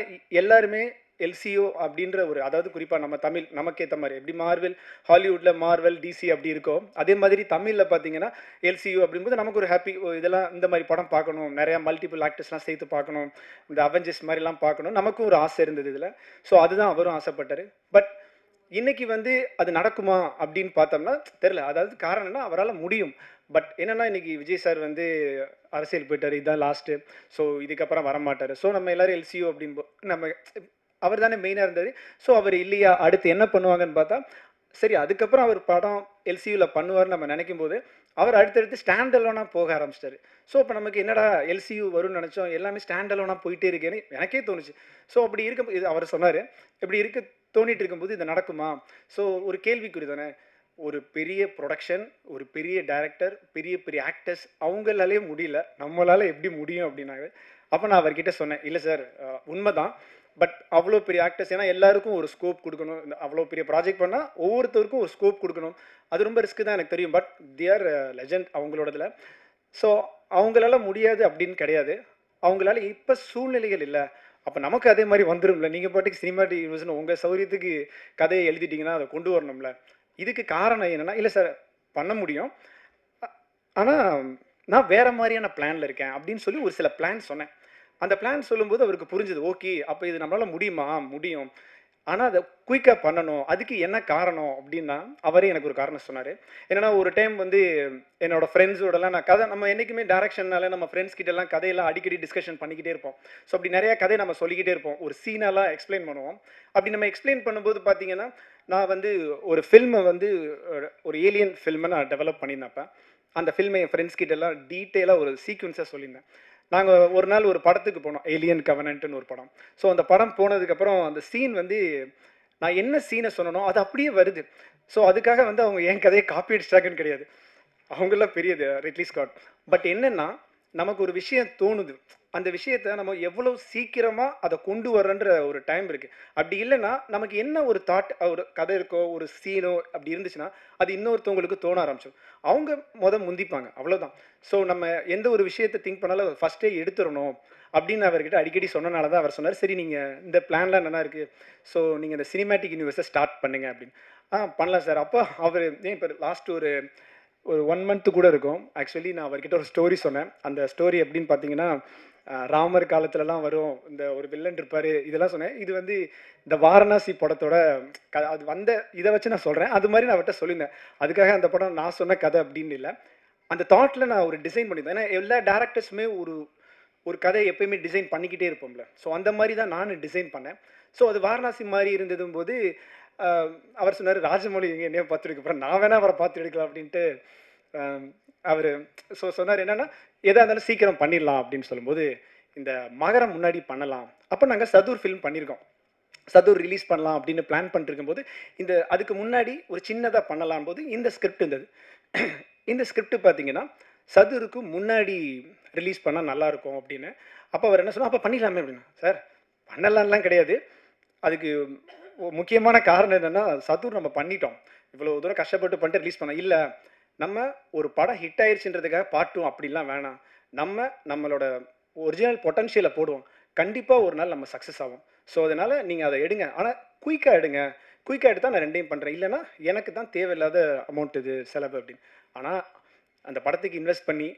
எல்லாருமே எல்சிஓ அப்படின்ற ஒரு, அதாவது குறிப்பாக நம்ம தமிழ் நமக்கேற்ற மாதிரி எப்படி மார்வெல் ஹாலிவுட்டில் மார்வெல் டிசி அப்படி இருக்கோ, அதே மாதிரி தமிழில் பார்த்தீங்கன்னா எல்சிஓ அப்படிங்கும்போது நமக்கு ஒரு ஹாப்பி, இதெல்லாம் இந்த மாதிரி படம் பார்க்கணும், நிறையா மல்டிபிள் ஆக்டர்ஸ்லாம் சேர்த்து பார்க்கணும், இந்த அவெஞ்சர்ஸ் மாதிரிலாம் பார்க்கணும், நமக்கும் ஒரு ஆசை இருந்தது இதில். ஸோ அதுதான் அவரும் ஆசைப்பட்டார். பட் இன்றைக்கி வந்து அது நடக்குமா அப்படின்னு பார்த்தோம்னா தெரில. அதாவது காரணம்னா அவரால் முடியும், பட் என்னென்னா இன்றைக்கி விஜய் சார் வந்து அரசியல் போயிட்டார், இதுதான் லாஸ்ட்டு, ஸோ இதுக்கப்புறம் வரமாட்டார். ஸோ நம்ம எல்லோரும் எல்சிஓ அப்படின்னு நம்ம அவர் தானே மெயினாக இருந்தார். ஸோ அவர் இல்லையா, அடுத்து என்ன பண்ணுவாங்கன்னு பார்த்தா சரி, அதுக்கப்புறம் அவர் படம் எல்சியூவில் பண்ணுவார்னு நம்ம நினைக்கும் போது அவர் அடுத்தடுத்து ஸ்டாண்ட் அலோனாக போக ஆரம்பிச்சிட்டாரு. ஸோ இப்போ நமக்கு என்னடா எல்சியூ வரும்னு நினச்சோம், எல்லாமே ஸ்டாண்ட் அலோனாக போயிட்டே இருக்கேன்னு எனக்கே தோணுச்சு. ஸோ அப்படி இருக்கும் இது அவர் சொன்னார், இப்படி இருக்க தோணிட்டு இருக்கும்போது இது நடக்குமா? ஸோ ஒரு கேள்விக்குறி தானே. ஒரு பெரிய ப்ரொடக்ஷன், ஒரு பெரிய டைரக்டர், பெரிய பெரிய ஆக்டர்ஸ், அவங்களாலே முடியல, நம்மளால் எப்படி முடியும் அப்படின்னாங்க. அப்போ நான் அவர்கிட்ட சொன்னேன், இல்லை சார் உண்மை தான், பட் அவ்வளோ பெரிய ஆக்டர்ஸ், ஏன்னா எல்லாருக்கும் ஒரு ஸ்கோப் கொடுக்கணும், இந்த அவ்வளோ பெரிய ப்ராஜெக்ட் பண்ணால் ஒவ்வொருத்தருக்கும் ஒரு ஸ்கோப் கொடுக்கணும், அது ரொம்ப ரிஸ்க்கு தான் எனக்கு தெரியும். பட் தே ஆர் லெஜண்ட் அவங்களோடதுல. ஸோ அவங்களால முடியாது அப்படின்னு கிடையாது, அவங்களால இப்போ சூழ்நிலைகள் இல்லை, அப்போ நமக்கு அதே மாதிரி வந்துடும்ல. நீங்கள் பாட்டுக்கு சினிமாட்டிக் யூனிவர்ஸ்னு உங்கள் சௌரியத்துக்கு கதையை எழுதிட்டிங்கன்னா அதை கொண்டு வரணும்ல. இதுக்கு காரணம் என்னென்னா, இல்லை சார் பண்ண முடியும், ஆனால் நான் வேறு மாதிரியான பிளானில் இருக்கேன் அப்படின்னு சொல்லி ஒரு சில பிளான் சொன்னேன். அந்த பிளான் சொல்லும்போது அவருக்கு புரிஞ்சுது, ஓகே அப்போ இது நம்மளால் முடியுமா, முடியும், ஆனால் அதை குயிக்காக பண்ணணும், அதுக்கு என்ன காரணம் அப்படின்னா அவரே எனக்கு ஒரு காரணம் சொன்னார். என்னென்னா ஒரு டைம் வந்து என்னோடய ஃப்ரெண்ட்ஸோடலாம் நான் கதை, நம்ம என்றைக்குமே டேரக்ஷன்னால நம்ம ஃப்ரெண்ட்ஸ் கிட்டலாம் கதையெல்லாம் அடிக்கடி டிஸ்கஷன் பண்ணிக்கிட்டே இருப்போம். ஸோ அப்படி நிறையா கதை நம்ம சொல்லிக்கிட்டே இருப்போம், ஒரு சீனெல்லாம் எக்ஸ்பிளைன் பண்ணுவோம். அப்படி நம்ம எக்ஸ்பிளைன் பண்ணும்போது பார்த்தீங்கன்னா நான் வந்து ஒரு ஃபில்மை வந்து ஒரு ஏலியன் ஃபில்மை நான் டெவலப் பண்ணியிருந்தப்போ அந்த ஃபில்மை என் ஃப்ரெண்ட்ஸ் கிட்டெல்லாம் டீட்டெயிலாக ஒரு சீக்வன்ஸாக சொல்லியிருந்தேன். நாங்கள் ஒரு நாள் ஒரு படத்துக்கு போனோம், ஏலியன் கவனன்ட்னு ஒரு படம். ஸோ அந்த படம் போனதுக்கப்புறம் அந்த சீன் வந்து நான் என்ன சீனை சொன்னனோ அது அப்படியே வருது. ஸோ அதுக்காக வந்து அவங்க என் கதையை காப்பி அடிச்சிட்டாங்கன்னு கிடையாது, அவங்களாம் பெரியது ரிட்லி ஸ்காட். பட் என்னென்னா நமக்கு ஒரு விஷயம் தோணுது, அந்த விஷயத்தை நம்ம எவ்வளோ சீக்கிரமாக அதை கொண்டு வரன்ற ஒரு டைம் இருக்குது. அப்படி இல்லைன்னா நமக்கு என்ன ஒரு தாட், ஒரு கதை இருக்கோ ஒரு சீனோ அப்படி இருந்துச்சுன்னா அது இன்னொருத்தவங்களுக்கு தோண ஆரம்பிச்சிடும், அவங்க முந்திப்பாங்க, அவ்வளோதான். ஸோ நம்ம எந்த ஒரு விஷயத்தை திங்க் பண்ணாலும் ஃபஸ்ட்டே எடுத்துடணும் அப்படின்னு அவர்கிட்ட அடிக்கடி சொன்னனால தான் அவர் சொன்னார், சரி நீங்கள் இந்த பிளான்லாம் நல்லா இருக்குது, ஸோ நீங்கள் இந்த சினிமேட்டிக் யூனிவர்ஸை ஸ்டார்ட் பண்ணுங்க அப்படின்னு. பண்ணலாம் சார். அப்போ அவர் இப்போ லாஸ்ட் ஒரு 1 மந்த்து கூட இருக்கும். ஆக்சுவலி நான் அவர்கிட்ட ஒரு ஸ்டோரி சொன்னேன். அந்த ஸ்டோரி எப்படின்னு பார்த்தீங்கன்னா, ராமர் காலத்துலலாம் வரும், இந்த ஒரு வில்லன் இருப்பார், இதெல்லாம் சொன்னேன். இது வந்து இந்த வாரணாசி படத்தோட அது வந்த இதை வச்சு நான் சொல்கிறேன், அது மாதிரி நான் அவர்கிட்ட சொல்லியிருந்தேன். அதுக்காக அந்த படம் நான் சொன்ன கதை அப்படின்னு இல்லை, அந்த தாட்டில் நான் ஒரு டிசைன் பண்ணியிருந்தேன். ஏன்னா எல்லா டேரக்டர்ஸுமே ஒரு கதை எப்பயுமே டிசைன் பண்ணிக்கிட்டே இருப்போம்ல. ஸோ அந்த மாதிரி தான் நான் டிசைன் பண்ணேன். ஸோ அது வாரணாசி மாதிரி இருந்ததும் போது அவர் சொன்னார், ராஜமௌழி எங்கே என்னையோ பார்த்துருக்கு, அப்புறம் நான் வேணால் அவரை பார்த்து எடுக்கலாம் அப்படின்ட்டு அவர் சொன்னார். என்னென்னா எதாக இருந்தாலும் சீக்கிரம் பண்ணிடலாம் அப்படின்னு சொல்லும்போது இந்த மகரம் முன்னாடி பண்ணலாம். அப்போ நாங்கள் சதுர் ஃபில்ம் பண்ணியிருக்கோம், சதுர் ரிலீஸ் பண்ணலாம் அப்படின்னு பிளான் பண்ணிருக்கும்போது அதுக்கு முன்னாடி ஒரு சின்னதாக பண்ணலாம் போது இந்த ஸ்கிரிப்ட் இருந்தது. இந்த ஸ்கிரிப்ட் பார்த்தீங்கன்னா சதுருக்கு முன்னாடி ரிலீஸ் பண்ணால் நல்லாயிருக்கும் அப்படின்னு. அப்போ அவர் என்ன சொன்னால், அப்போ பண்ணிடலாமே அப்படின்னா. சார் பண்ணலாம்லாம் கிடையாது, அதுக்கு முக்கியமான காரணம் என்னென்னா சதுர் நம்ம பண்ணிட்டோம், இவ்வளோ தூரம் கஷ்டப்பட்டு பண்ணிட்டு ரிலீஸ் பண்ண இல்லை, நம்ம ஒரு படம் ஹிட் ஆயிடுச்சுன்றதுக்காக பார்ட் 2 அப்படிலாம் வேணாம், நம்மளோட ஒரிஜினல் பொட்டன்ஷியலை போடுவோம், கண்டிப்பாக ஒரு நாள் நம்ம சக்ஸஸ் ஆகும். ஸோ அதனால் நீங்கள் அதை எடுங்க, ஆனால் குயிக்காக எடுங்க. குயிக்காக எடுத்தால் நான் ரெண்டையும் பண்ணுறேன், இல்லைன்னா எனக்கு தான் தேவையில்லாத அமௌண்ட் இது செலவு அப்படின்னு. ஆனால் அந்த படத்துக்கு இன்வெஸ்ட் பண்ணி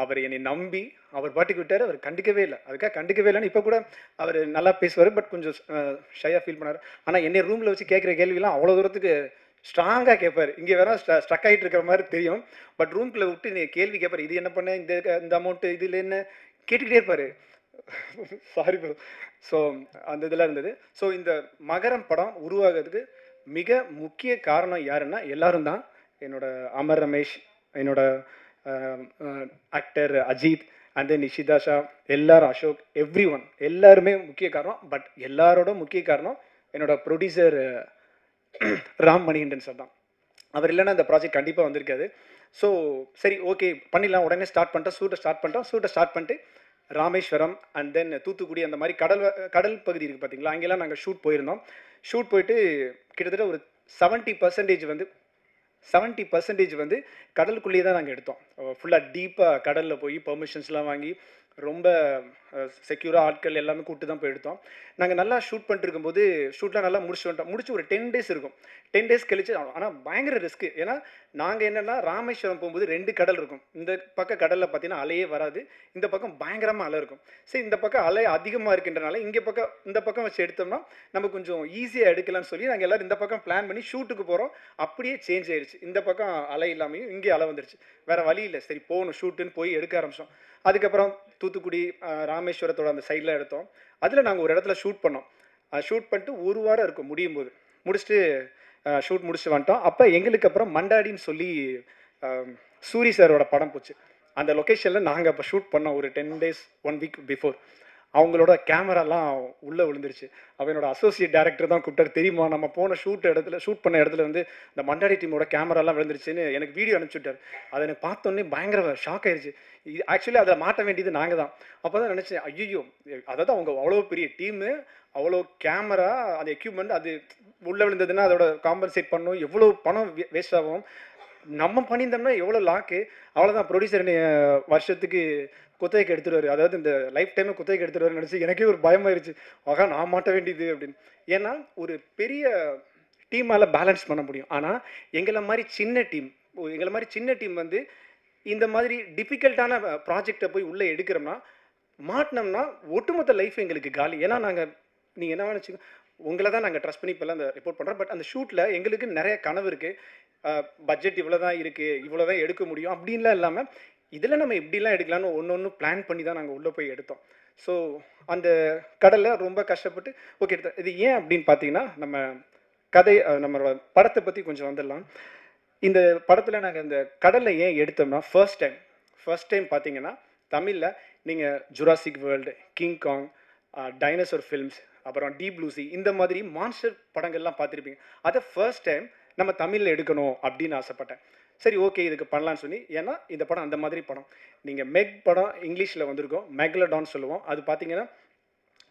அவர் என்னை நம்பி அவர் பாட்டுக்கு விட்டார். அவர் கண்டுக்கவே இல்லை, அதுக்காக கண்டுக்கவே இல்லைன்னு இப்போ கூட அவர் நல்லா பேசுவார், பட் கொஞ்சம் ஷையாக ஃபீல் பண்ணார். ஆனால் என்னை ரூமில் வச்சு கேட்குற கேள்விலாம் அவ்வளோ தூரத்துக்கு ஸ்ட்ராங்காக கேட்பார். இங்கே வேணா ஸ்ட்ரக் ஆகிட்டு இருக்கிற மாதிரி தெரியும், பட் ரூம்குள்ளே விட்டு நீ கேள்வி கேட்பார். இது என்ன பண்ண, இந்த அமௌண்ட்டு இதில் என்ன கேட்டுக்கிட்டே இருப்பார். Sorry bro. ஸோ அந்த இதெல்லாம் இருந்தது. ஸோ இந்த மகரம் படம் உருவாகிறதுக்கு மிக முக்கிய காரணம் யாருன்னா எல்லாரும் தான். என்னோட அமர் ரமேஷ், என்னோட actor Ajith, and then Nishita Shah, எல்லாரும், அசோக், எவ்ரி ஒன், எல்லாருமே முக்கிய காரணம். பட் எல்லாரோட முக்கிய காரணம் என்னோட ப்ரொடியூசர் ராம் மணிகண்டன் சார் தான். அவர் இல்லைன்னா இந்த ப்ராஜெக்ட் கண்டிப்பாக வந்திருக்காது. ஸோ சரி ஓகே பண்ணிடலாம், உடனே ஸ்டார்ட் பண்ணிட்டோம். ஷூட்டை ஸ்டார்ட் பண்ணிட்டு ராமேஸ்வரம் அண்ட் தென் தூத்துக்குடி அந்த மாதிரி கடல் பகுதி இருக்குது பார்த்தீங்களா, அங்கெல்லாம் நாங்கள் ஷூட் போயிருந்தோம். ஷூட் போயிட்டு கிட்டத்தட்ட ஒரு 70% வந்து கடலுக்குள்ளேயே தான் நாங்கள் எடுத்தோம். ஃபுல்லாக டீப்பாக கடலில் போய் பெர்மிஷன்ஸ்லாம் வாங்கி ரொம்ப செக்யூராக ஆட்கள் எல்லாமே கூப்பிட்டு தான் போய் எடுத்தோம். நாங்கள் நல்லா ஷூட் பண்ணிட்டு இருக்கும்போது ஷூட்லாம் நல்லா முடிச்சு ஒரு 10 டேஸ் இருக்கும். 10 டேஸ் கழிச்சு, ஆனால் பயங்கர ரிஸ்க்கு. ஏன்னா நாங்கள் என்னென்னா ராமேஸ்வரம் போகும்போது 2 கடல் இருக்கும். இந்த பக்கம் கடலில் பார்த்தீங்கன்னா அலையே வராது, இந்த பக்கம் பயங்கரமாக அலை இருக்கும். சரி, இந்த பக்கம் அலை அதிகமாக இருக்கின்றனால இந்த பக்கம் வச்சு எடுத்தோம்னா நம்ம கொஞ்சம் ஈஸியாக எடுக்கலாம்னு சொல்லி நாங்கள் எல்லோரும் இந்த பக்கம் பிளான் பண்ணி ஷூட்டுக்கு போகிறோம். அப்படியே சேஞ்ச் ஆயிடுச்சு, இந்த பக்கம் அலை இல்லாமையும் இங்கே அலை வந்துடுச்சு. வேறு வழி இல்லை, சரி போகணும் ஷூட்டுன்னு போய் எடுக்க ஆரம்பித்தோம். அதுக்கப்புறம் தூத்துக்குடி ராமேஸ்வரத்தோட அந்த சைடில் எடுத்தோம். அதில் நாங்கள் ஒரு இடத்துல ஷூட் பண்ணோம். ஷூட் பண்ணிட்டு ஒரு வாரம் இருக்கும் முடிச்சுட்டு ஷூட் முடிச்சுட்டு வந்துட்டோம். அப்போ எங்களுக்கு அப்புறம் மண்டாடின்னு சொல்லி சூரி சாரோட படம் போச்சு. அந்த லொக்கேஷனில் நாங்கள் அப்போ ஷூட் பண்ணோம் ஒரு 10 டேஸ் 1 வீக் பிஃபோர். அவங்களோட கேமராலாம் உள்ளே விழுந்துருச்சு. அவனோட அசோசியேட் டேரக்டர் தான் கூப்பிட்டாரு, தெரியுமா நம்ம போன ஷூட் பண்ண இடத்துல வந்து இந்த மண்டாடி டீமோட கேமராலாம் விழுந்துருச்சுன்னு எனக்கு வீடியோ அனுப்பிச்சுட்டார். அதை எனக்கு பார்த்தோன்னே பயங்கர ஷாக் ஆயிடுச்சு. இது ஆக்சுவலி அதில் மாட்ட வேண்டியது நாங்கள் தான். அப்போ தான் நினச்சேன், ஐயோ, அதாவது அவங்க அவ்வளோ பெரிய டீமு, அவ்வளோ கேமரா, அந்த எக்யூப்மெண்ட், அது உள்ளே விழுந்ததுன்னா அதோட காம்பன்சேட் பண்ணணும், எவ்வளோ பணம் வேஸ்ட் ஆகும். நம்ம பண்ணியிருந்தோம்னா எவ்வளோ லாக்கு. அவ்வளோதான், ப்ரொடியூசர் வருஷத்துக்கு குத்தகைக்கு எடுத்துருவார், அதாவது இந்த லைஃப் டைமே குத்தகைக்கு எடுத்துருவாருன்னு நினச்சி எனக்கே ஒரு பயமாயிருச்சு. ஆகா, நான் மாட்ட வேண்டியது அப்படின்னு. ஏன்னா ஒரு பெரிய டீமால் பேலன்ஸ் பண்ண முடியும். ஆனால் எங்களை மாதிரி சின்ன டீம் வந்து இந்த மாதிரி டிஃபிகல்ட்டான ப்ராஜெக்டை போய் உள்ளே எடுக்கிறோம்னா மாட்டினோம்னா ஒட்டுமொத்த லைஃப் எங்களுக்கு காலி. ஏன்னா நீங்கள் என்ன நினச்சிங்க, உங்களை தான் நாங்கள் ட்ரஸ்ட் பண்ணி இப்போல்லாம் அந்த ரிப்போர்ட் பண்ணுறோம். பட் அந்த ஷூட்டில் எங்களுக்கு நிறைய கனவு இருக்குது. பட்ஜெட் இவ்வளோ தான் இருக்குது, இவ்வளோ தான் எடுக்க முடியும் அப்படின்லாம் இல்லாமல் இதில் நம்ம எப்படிலாம் எடுக்கலான்னு ஒன்று பிளான் பண்ணி தான் நாங்கள் உள்ளே போய் எடுத்தோம். ஸோ அந்த கடலில் ரொம்ப கஷ்டப்பட்டு ஓகே எடுத்தோம். இது ஏன் அப்படின்னு பார்த்தீங்கன்னா, நம்மளோட படத்தை பற்றி கொஞ்சம் வந்துடலாம். இந்த படத்தில் நாங்கள் இந்த கடலில் ஏன் எடுத்தோம்னா, ஃபர்ஸ்ட் டைம் பார்த்தீங்கன்னா தமிழில் நீங்கள் ஜுராசிக் வேர்ல்டு, கிங் காங், டைனோசர் ஃபிலிம்ஸ், அப்புறம் டீப் ப்ளூ சி, இந்த மாதிரி மான்ஸ்டர் படங்கள்லாம் பார்த்துருப்பீங்க. அதை ஃபர்ஸ்ட் டைம் நம்ம தமிழில் எடுக்கணும் அப்படின்னு ஆசைப்பட்டேன். சரி ஓகே இதுக்கு பண்ணலான்னு சொல்லி. ஏன்னா இந்த படம் அந்த மாதிரி படம். நீங்கள் மெக் படம் இங்கிலீஷில் வந்திருக்கோம், மெக்லடான் சொல்லுவோம். அது பார்த்தீங்கன்னா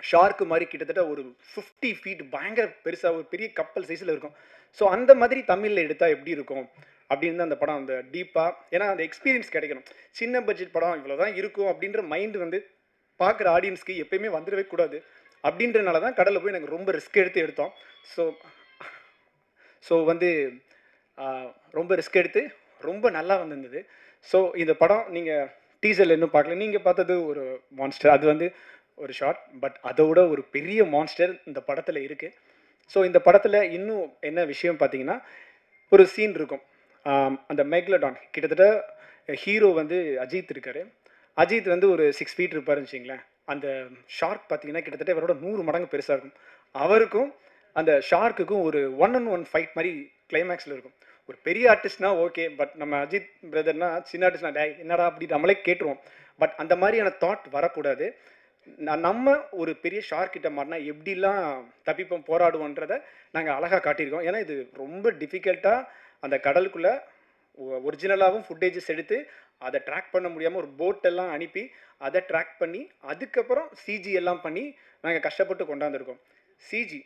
ஷார்க்கு மாதிரி கிட்டத்தட்ட ஒரு 50 ஃபீட் பயங்கர பெருசாக ஒரு பெரிய கப்பல் சைஸில் இருக்கும். ஸோ அந்த மாதிரி தமிழில் எடுத்தால் எப்படி இருக்கும் அப்படின்னு தான் அந்த படம் அந்த டீப்பாக, ஏன்னா அந்த எக்ஸ்பீரியன்ஸ் கிடைக்கணும். சின்ன பட்ஜெட் படம் இவ்வளோ தான் இருக்கும் அப்படின்ற மைண்டு வந்து பார்க்குற ஆடியன்ஸ்க்கு எப்பயுமே வந்துடவே கூடாது. அப்படின்றனால தான் கடலில் போய் நாங்கள் ரொம்ப ரிஸ்க் எடுத்தோம். ஸோ வந்து ரொம்ப ரிஸ்க் எடுத்து ரொம்ப நல்லா வந்திருந்தது. ஸோ இந்த படம் நீங்கள் டீசரில் இன்னும் பார்க்கல, நீங்கள் பார்த்தது ஒரு மான்ஸ்டர், அது வந்து ஒரு ஷார்ட். பட் அதோட ஒரு பெரிய மான்ஸ்டர் இந்த படத்தில் இருக்குது. ஸோ இந்த படத்தில் இன்னும் என்ன விஷயம் பார்த்தீங்கன்னா, ஒரு சீன் இருக்கும். அந்த மெக்லடான் கிட்டத்தட்ட ஹீரோ வந்து அஜித் இருக்கார். அஜித் வந்து ஒரு 6 ஃபீட் இருப்பாருன்னு வச்சிங்களேன். அந்த ஷார்க் பார்த்தீங்கன்னா கிட்டத்தட்ட இவரோட 100 மடங்கு பெருசாக இருக்கும். அவருக்கும் அந்த ஷார்க்குக்கும் ஒரு 1-on-1 ஃபைட் மாதிரி கிளைமேக்ஸில் இருக்கும். ஒரு பெரிய ஆர்டிஸ்ட்னா ஓகே, பட் நம்ம அஜித் பிரதர்னா சின்ன ஆர்டிஸ்ட்னா டே என்னடா அப்படி நம்மளே கேட்டுருவோம். பட் அந்த மாதிரியான தாட் வரக்கூடாது. நம்ம ஒரு பெரிய ஷார்க் கிட்ட மாட்டினா எப்படிலாம் தப்பிப்போம், போராடுவோன்றதை நாங்கள் அழகாக காட்டியிருக்கோம். ஏன்னா இது ரொம்ப டிஃபிகல்ட்டாக அந்த கடலுக்குள்ளே ஒரிஜினலாகவும் ஃபுட்டேஜஸ் எடுத்து அதை ட்ராக் பண்ண முடியாமல் ஒரு போட்டெல்லாம் அனுப்பி அதை ட்ராக் பண்ணி அதுக்கப்புறம் சிஜி எல்லாம் பண்ணி நாங்கள் கஷ்டப்பட்டு கொண்டாந்துருக்கோம். சிஜி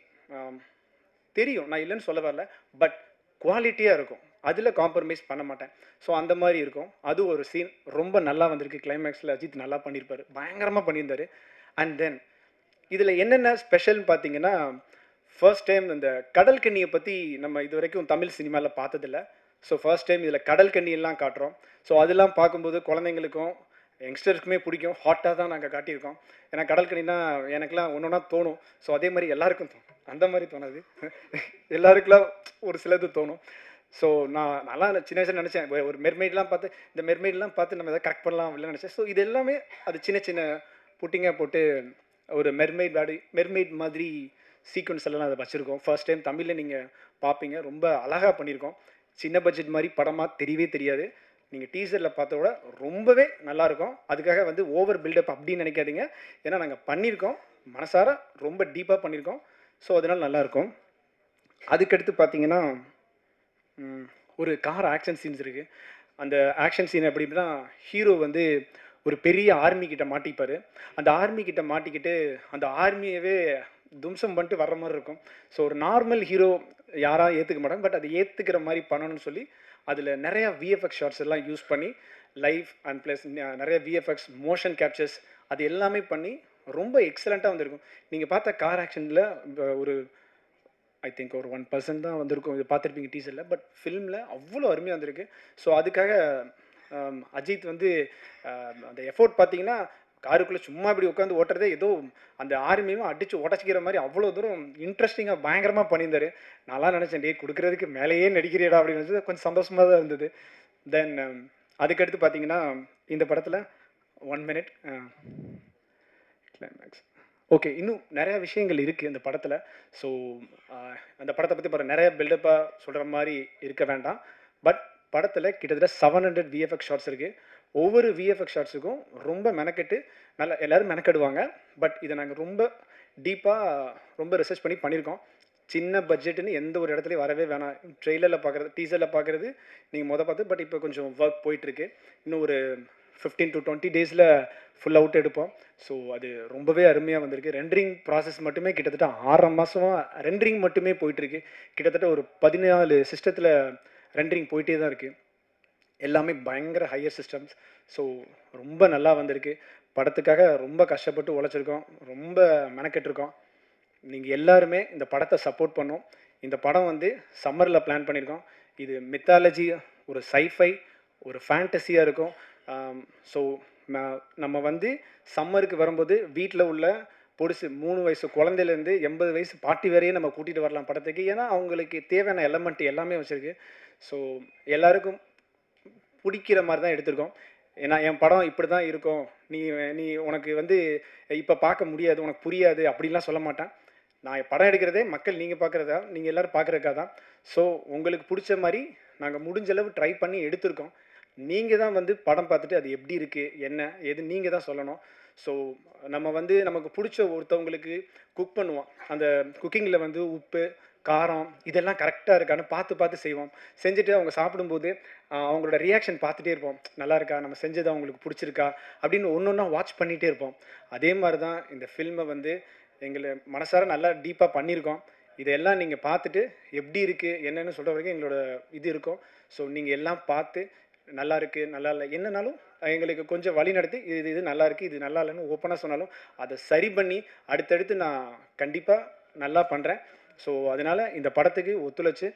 தெரியும், நான் இல்லைன்னு சொல்ல வரல, பட் குவாலிட்டியாக இருக்கும். அதில் காம்ப்ரமைஸ் பண்ண மாட்டேன். ஸோ அந்த மாதிரி இருக்கும். அது ஒரு சீன் ரொம்ப நல்லா வந்திருக்கு. கிளைமேக்ஸில் அஜித் நல்லா பண்ணியிருப்பார், பயங்கரமாக பண்ணியிருந்தார். அண்ட் தென் இதில் என்னென்ன ஸ்பெஷல்னு பார்த்தீங்கன்னா, ஃபர்ஸ்ட் டைம் இந்த கடல் கன்னியை பற்றி நம்ம இது வரைக்கும் தமிழ் சினிமாவில் பார்த்ததில்ல. ஸோ ஃபர்ஸ்ட் டைம் இதில் கடல் கன்னியெல்லாம் காட்டுறோம். ஸோ அதெல்லாம் பார்க்கும்போது குழந்தைங்களுக்கும் யங்ஸ்டர்ஸ்க்குமே பிடிக்கும். ஹாட்டாக தான் நாங்கள் காட்டியிருக்கோம். ஏன்னா கடல் கன்னினா எனக்குலாம் ஒன்று ஒன்றா தோணும். ஸோ அதே மாதிரி எல்லாருக்கும் தோணும். அந்த மாதிரி தோணாது, எல்லாருக்கெல்லாம் ஒரு சிலது தோணும். ஸோ நல்லா சின்ன வயசில் நினச்சேன், ஒரு மெர்மெய்ட்லாம் பார்த்து இந்த மெர்மெய்ட்லாம் பார்த்து நம்ம எதாவது கரெக்ட் பண்ணலாம் அப்படின்னு நினச்சேன். ஸோ இது எல்லாமே அது சின்ன சின்ன புட்டிங்காக போட்டு ஒரு மெர்மெய்ட் மாதிரி சீக்வன்ஸ் எல்லாம் அதை வச்சுருக்கோம். ஃபர்ஸ்ட் டைம் தமிழில் நீங்கள் பார்ப்பீங்க. ரொம்ப அழகாக பண்ணியிருக்கோம். சின்ன பட்ஜெட் மாதிரி படமாக தெரியவே தெரியாது. நீங்கள் டீசரில் பார்த்த விட ரொம்பவே நல்லாயிருக்கும். அதுக்காக வந்து ஓவர் பில்டப் அப்படின்னு நினைக்காதீங்க. ஏன்னா நாங்கள் பண்ணியிருக்கோம், மனசார ரொம்ப டீப்பாக பண்ணியிருக்கோம். ஸோ அதனால் நல்லாயிருக்கும். அதுக்கடுத்து பார்த்தீங்கன்னா ஒரு கார் ஆக்ஷன் சீன்ஸ் இருக்குது. அந்த ஆக்ஷன் சீன் எப்படின்னா, ஹீரோ வந்து ஒரு பெரிய ஆர்மி கிட்ட மாட்டிப்பார். அந்த ஆர்மி கிட்ட மாட்டிக்கிட்டு அந்த ஆர்மியவே தும்சம் பண்ணிட்டு வர்ற மாதிரி இருக்கும். ஸோ ஒரு நார்மல் ஹீரோ யாராக ஏற்றுக்க மாட்டாங்க, பட் அதை ஏற்றுக்கிற மாதிரி பண்ணணும்னு சொல்லி அதில் நிறையா விஎஃப்எக்ஸ் ஷார்ட்ஸ் எல்லாம் யூஸ் பண்ணி லைவ் அண்ட் ப்ளஸ் நிறைய விஎஃப்எக்ஸ் மோஷன் கேப்சர்ஸ் அது எல்லாமே பண்ணி ரொம்ப எக்ஸலண்ட்டாக வந்திருக்கும். நீங்கள் பார்த்த கார் ஆக்ஷனில் ஒரு ஐ திங்க் ஒரு 1% தான் வந்திருக்கும். இது பார்த்துருப்பீங்க டீசரில், பட் ஃபிலிமில் அவ்வளோ அருமையாக வந்திருக்கு. ஸோ அதுக்காக அஜித் வந்து அந்த எஃபோர்ட் பார்த்தீங்கன்னா, காருக்குள்ளே சும்மா இப்படி உட்காந்து ஓட்டுறதே ஏதோ அந்த ஆர்மியும் அடித்து உடச்சிக்கிற மாதிரி அவ்வளோ தூரம் இன்ட்ரெஸ்டிங்காக பயங்கரமாக பண்ணியிருந்தார். நான்லாம் நினச்சேன், டே கொடுக்குறதுக்கு மேலேயே நடிக்கிறீடா அப்படின்னு நினச்சது கொஞ்சம் சந்தோஷமாக தான் இருந்தது. தென் அதுக்கடுத்து பார்த்தீங்கன்னா, இந்த படத்தில் 1 minute கிளைமேக்ஸ் ஓகே, இன்னும் நிறையா விஷயங்கள் இருக்குது இந்த படத்தில். ஸோ அந்த படத்தை பற்றி நிறைய பில்டப்பாக சொல்கிற மாதிரி இருக்க வேண்டாம். பட் படத்தில் கிட்டத்தட்ட 700 விஎஃப்எக்ஸ் ஷார்ட்ஸ் இருக்குது. ஒவ்வொரு விஎஃப்எக்ஸ் ஷார்ட்ஸுக்கும் ரொம்ப மெனக்கெட்டு நல்லா எல்லோரும் மெனக்கெடுவாங்க. பட் இதை நாங்கள் ரொம்ப டீப்பாக ரொம்ப ரிசர்ச் பண்ணி பண்ணியிருக்கோம். சின்ன பட்ஜெட்டுன்னு எந்த ஒரு இடத்துலையும் வரவே வேணாம். ட்ரெய்லரில் பார்க்குறது, டீசரில் பார்க்குறது நீங்கள் பார்த்து, பட் இப்போ கொஞ்சம் ஒர்க் போயிட்டுருக்கு. இன்னும் ஒரு 15 to 20 டேஸில் ஃபுல் அவுட் எடுப்போம். ஸோ அது ரொம்பவே அருமையாக வந்திருக்கு. ரெண்டரிங் ப்ராசஸ் மட்டுமே கிட்டத்தட்ட 6 மாதமாக ரெண்டரிங் மட்டுமே போயிட்டுருக்கு. கிட்டத்தட்ட ஒரு 14 சிஸ்டத்தில் ரெண்டரிங் போயிட்டே தான் இருக்குது. எல்லாமே பயங்கர ஹையர் சிஸ்டம்ஸ். ஸோ ரொம்ப நல்லா வந்திருக்கு. படத்துக்காக ரொம்ப கஷ்டப்பட்டு உழைச்சிருக்கோம், ரொம்ப மெனக்கெட்டிருக்கோம். நீங்கள் எல்லாருமே இந்த படத்தை சப்போர்ட் பண்ணோம். இந்த படம் வந்து சம்மரில் பிளான் பண்ணியிருக்கோம். இது மித்தாலஜி, ஒரு சைஃபை, ஒரு ஃபேண்டஸியாக இருக்கும். ஸோ நம்ம வந்து சம்மருக்கு வரும்போது வீட்டில் உள்ள பொடிசு 3 வயசு குழந்தையிலேருந்து 80 வயசு பாட்டி வரையும் நம்ம கூட்டிகிட்டு வரலாம் படத்துக்கு. ஏன்னா அவங்களுக்கு தேவையான எலமெண்ட் எல்லாமே வச்சுருக்கு. ஸோ எல்லாருக்கும் பிடிக்கிற மாதிரி தான் எடுத்திருக்கோம். ஏன்னா என் படம் இப்படி தான் இருக்கும், நீ உனக்கு வந்து இப்போ பார்க்க முடியாது, உனக்கு புரியாது அப்படின்லாம் சொல்ல மாட்டேன். நான் படம் எடுக்கிறதே மக்கள் நீங்கள் பார்க்குறதா, நீங்கள் எல்லோரும் பார்க்குறதுக்காக தான். ஸோ உங்களுக்கு பிடிச்ச மாதிரி நாங்கள் முடிஞ்சளவு ட்ரை பண்ணி எடுத்திருக்கோம். நீங்கள் தான் வந்து படம் பார்த்துட்டு அது எப்படி இருக்குது என்ன எது நீங்கள் தான் சொல்லணும். ஸோ நம்ம வந்து நமக்கு பிடிச்ச ஒருத்தவங்களுக்கு குக் பண்ணுவோம். அந்த குக்கிங்கில் வந்து உப்பு காரம் இதெல்லாம் கரெக்டாக இருக்கான்னு பார்த்து செய்வோம். செஞ்சுட்டு அவங்க சாப்பிடும்போது அவங்களோட ரியாக்ஷன் பார்த்துட்டே இருப்போம். நல்லா இருக்கா, நம்ம செஞ்சது அவங்களுக்கு பிடிச்சிருக்கா அப்படின்னு ஒன்று ஒன்றா வாட்ச் பண்ணிகிட்டே இருப்போம். அதே மாதிரி தான் இந்த ஃபில்மை வந்து எங்களை மனசார நல்லா டீப்பாக பண்ணியிருக்கோம். இதெல்லாம் நீங்கள் பார்த்துட்டு எப்படி இருக்குது என்னென்னு சொல்கிற வரைக்கும் எங்களோட இது இருக்கும். ஸோ நீங்கள் எல்லாம் பார்த்து நல்லா இருக்குது நல்லா இல்லை என்னன்னாலும் எங்களுக்கு கொஞ்சம் வழி நடத்தி இது நல்லா இருக்குது இது நல்லா இல்லைன்னு ஓப்பனாக சொன்னாலும் அதை சரி பண்ணி அடுத்தடுத்து நான் கண்டிப்பாக நல்லா பண்ணுறேன். ஸோ அதனால் இந்த படத்துக்கு ஒத்துழைச்சி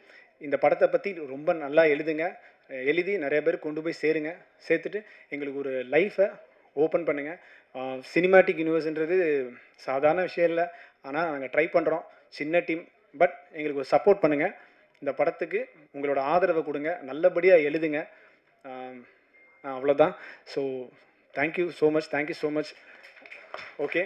இந்த படத்தை பற்றி ரொம்ப நல்லா எழுதி நிறைய பேர் கொண்டு போய் சேர்த்துட்டு எங்களுக்கு ஒரு லைஃப்பை ஓப்பன் பண்ணுங்கள். சினிமாட்டிக் யூனிவர்ஸ்ன்றது சாதாரண விஷயம் இல்லை. ஆனால் நாங்கள் ட்ரை பண்ணுறோம், சின்ன டீம். பட் எங்களுக்கு ஒரு சப்போர்ட் பண்ணுங்கள். இந்த படத்துக்கு உங்களோட ஆதரவை கொடுங்க, நல்லபடியாக எழுதுங்க. அவ்வளோதான். So thank you so much. Okay,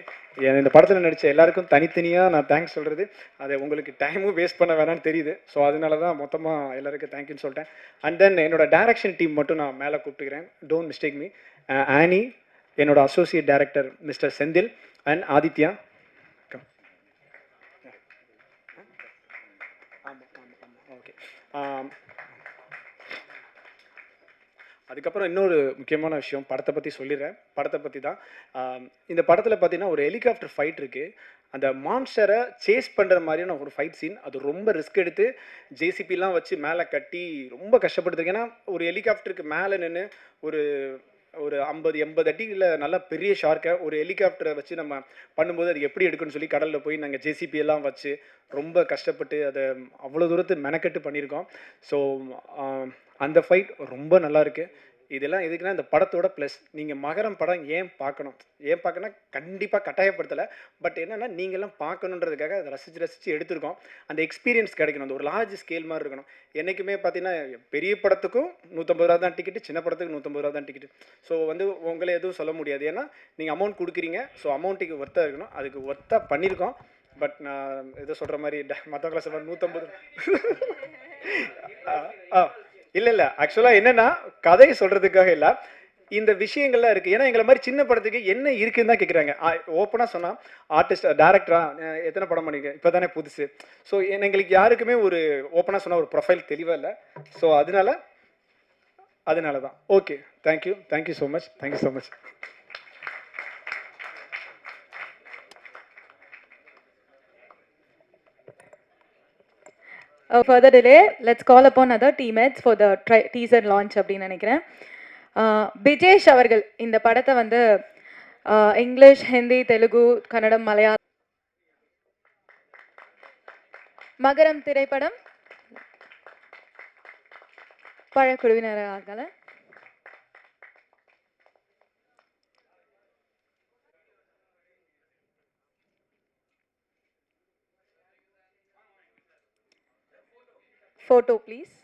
இந்த படத்தில் நடித்த எல்லாருக்கும் தனித்தனியாக நான் தேங்க்ஸ் சொல்கிறது, அதை உங்களுக்கு டைமும் வேஸ்ட் பண்ண வேணான்னு தெரியுது. ஸோ அதனால தான் மொத்தமாக எல்லாருக்கும் தேங்க்யூன்னு சொல்லிட்டேன். அண்ட் தென் என்னோட டைரக்ஷன் டீம் மட்டும் நான் மேலே கூப்பிட்டுக்கிறேன். Don't mistake me. ஆனி, என்னோட associate director mister Senthil and Aditya. Okay, அதுக்கப்புறம் இன்னொரு முக்கியமான விஷயம் படத்தை பற்றி சொல்லிடுறேன். படத்தை பற்றி தான் இந்த படத்தில் பார்த்தீங்கன்னா ஒரு ஹெலிகாப்டர் ஃபைட் இருக்குது. அந்த மான்ஸ்டரை சேஸ் பண்ணுற மாதிரியான ஒரு ஃபைட் சீன், அது ரொம்ப ரிஸ்க் எடுத்து ஜேசிபிலாம் வச்சு மேலே கட்டி ரொம்ப கஷ்டப்பட்டுருக்கு. ஏன்னா ஒரு ஹெலிகாப்டருக்கு மேலே நின்று ஒரு ஒரு 50-80 அடியில் நல்லா பெரிய ஷார்க்கை ஒரு ஹெலிகாப்டரை வச்சு நம்ம பண்ணும்போது அது எப்படி எடுக்குன்னு சொல்லி கடலில் போய் நாங்கள் ஜேசிபி எல்லாம் வச்சு ரொம்ப கஷ்டப்பட்டு அதை அவ்வளோ தூரத்து மெனக்கெட்டு பண்ணியிருக்கோம். ஸோ அந்த ஃபைட் ரொம்ப நல்லா இருக்கு. இதெல்லாம் எதுக்குன்னா இந்த படத்தோட ப்ளஸ். நீங்கள் மகரம் படம் ஏன் பார்க்கணும், ஏன் பார்க்கணும்னா கண்டிப்பாக கட்டாயப்படுத்தலை. பட் என்னென்னா நீங்கள்லாம் பார்க்கணுன்றதுக்காக அதை ரசித்து ரசித்து எடுத்திருக்கோம். அந்த எக்ஸ்பீரியன்ஸ் கிடைக்கணும். அந்த ஒரு லார்ஜ் ஸ்கேல் மாதிரி இருக்கணும். என்றைக்குமே பார்த்தீங்கன்னா பெரிய படத்துக்கும் 150 ரூபா தான் டிக்கெட்டு, சின்ன படத்துக்கு 150 ரூபா தான் டிக்கெட்டு. ஸோ வந்து உங்களை எதுவும் சொல்ல முடியாது. ஏன்னா நீங்கள் அமௌண்ட் கொடுக்குறீங்க. ஸோ அமௌண்ட்டுக்கு ஒர்த்தாக இருக்கணும். அதுக்கு ஒர்த்தாக பண்ணியிருக்கோம். பட் நான் எதோ சொல்கிற மாதிரி மற்றவங்களை சொல்ல 150 இல்லை ஆக்சுவலாக என்னென்னா கதையை சொல்கிறதுக்காக இல்லை, இந்த விஷயங்கள்லாம் இருக்குது. ஏன்னா எங்களை மாதிரி சின்ன படத்துக்கு என்ன இருக்குன்னு தான் கேட்குறாங்க. ஓப்பனாக சொன்னால் ஆர்டிஸ்ட் டேரக்டரா எத்தனை படம் பண்ணியிருக்கேன், இப்போ தானே புதுசு. ஸோ எங்களுக்கு யாருக்குமே ஒரு ஓப்பனாக சொன்னால் ஒரு ப்ரொஃபைல் தெளிவாக இல்லை. ஸோ அதனால தான். Okay, thank you so much. Thank you so much. Further delay, let's call upon other teammates for the teaser launch அப்படின்னு நினைக்கிறேன். பிஜேஷ் அவர்கள் இந்த படத்தை வந்து இங்கிலீஷ், ஹிந்தி, தெலுங்கு, கன்னடம், மலையாளம், மகரம் திரைப்படம் பழக்குழுவினராக photo please.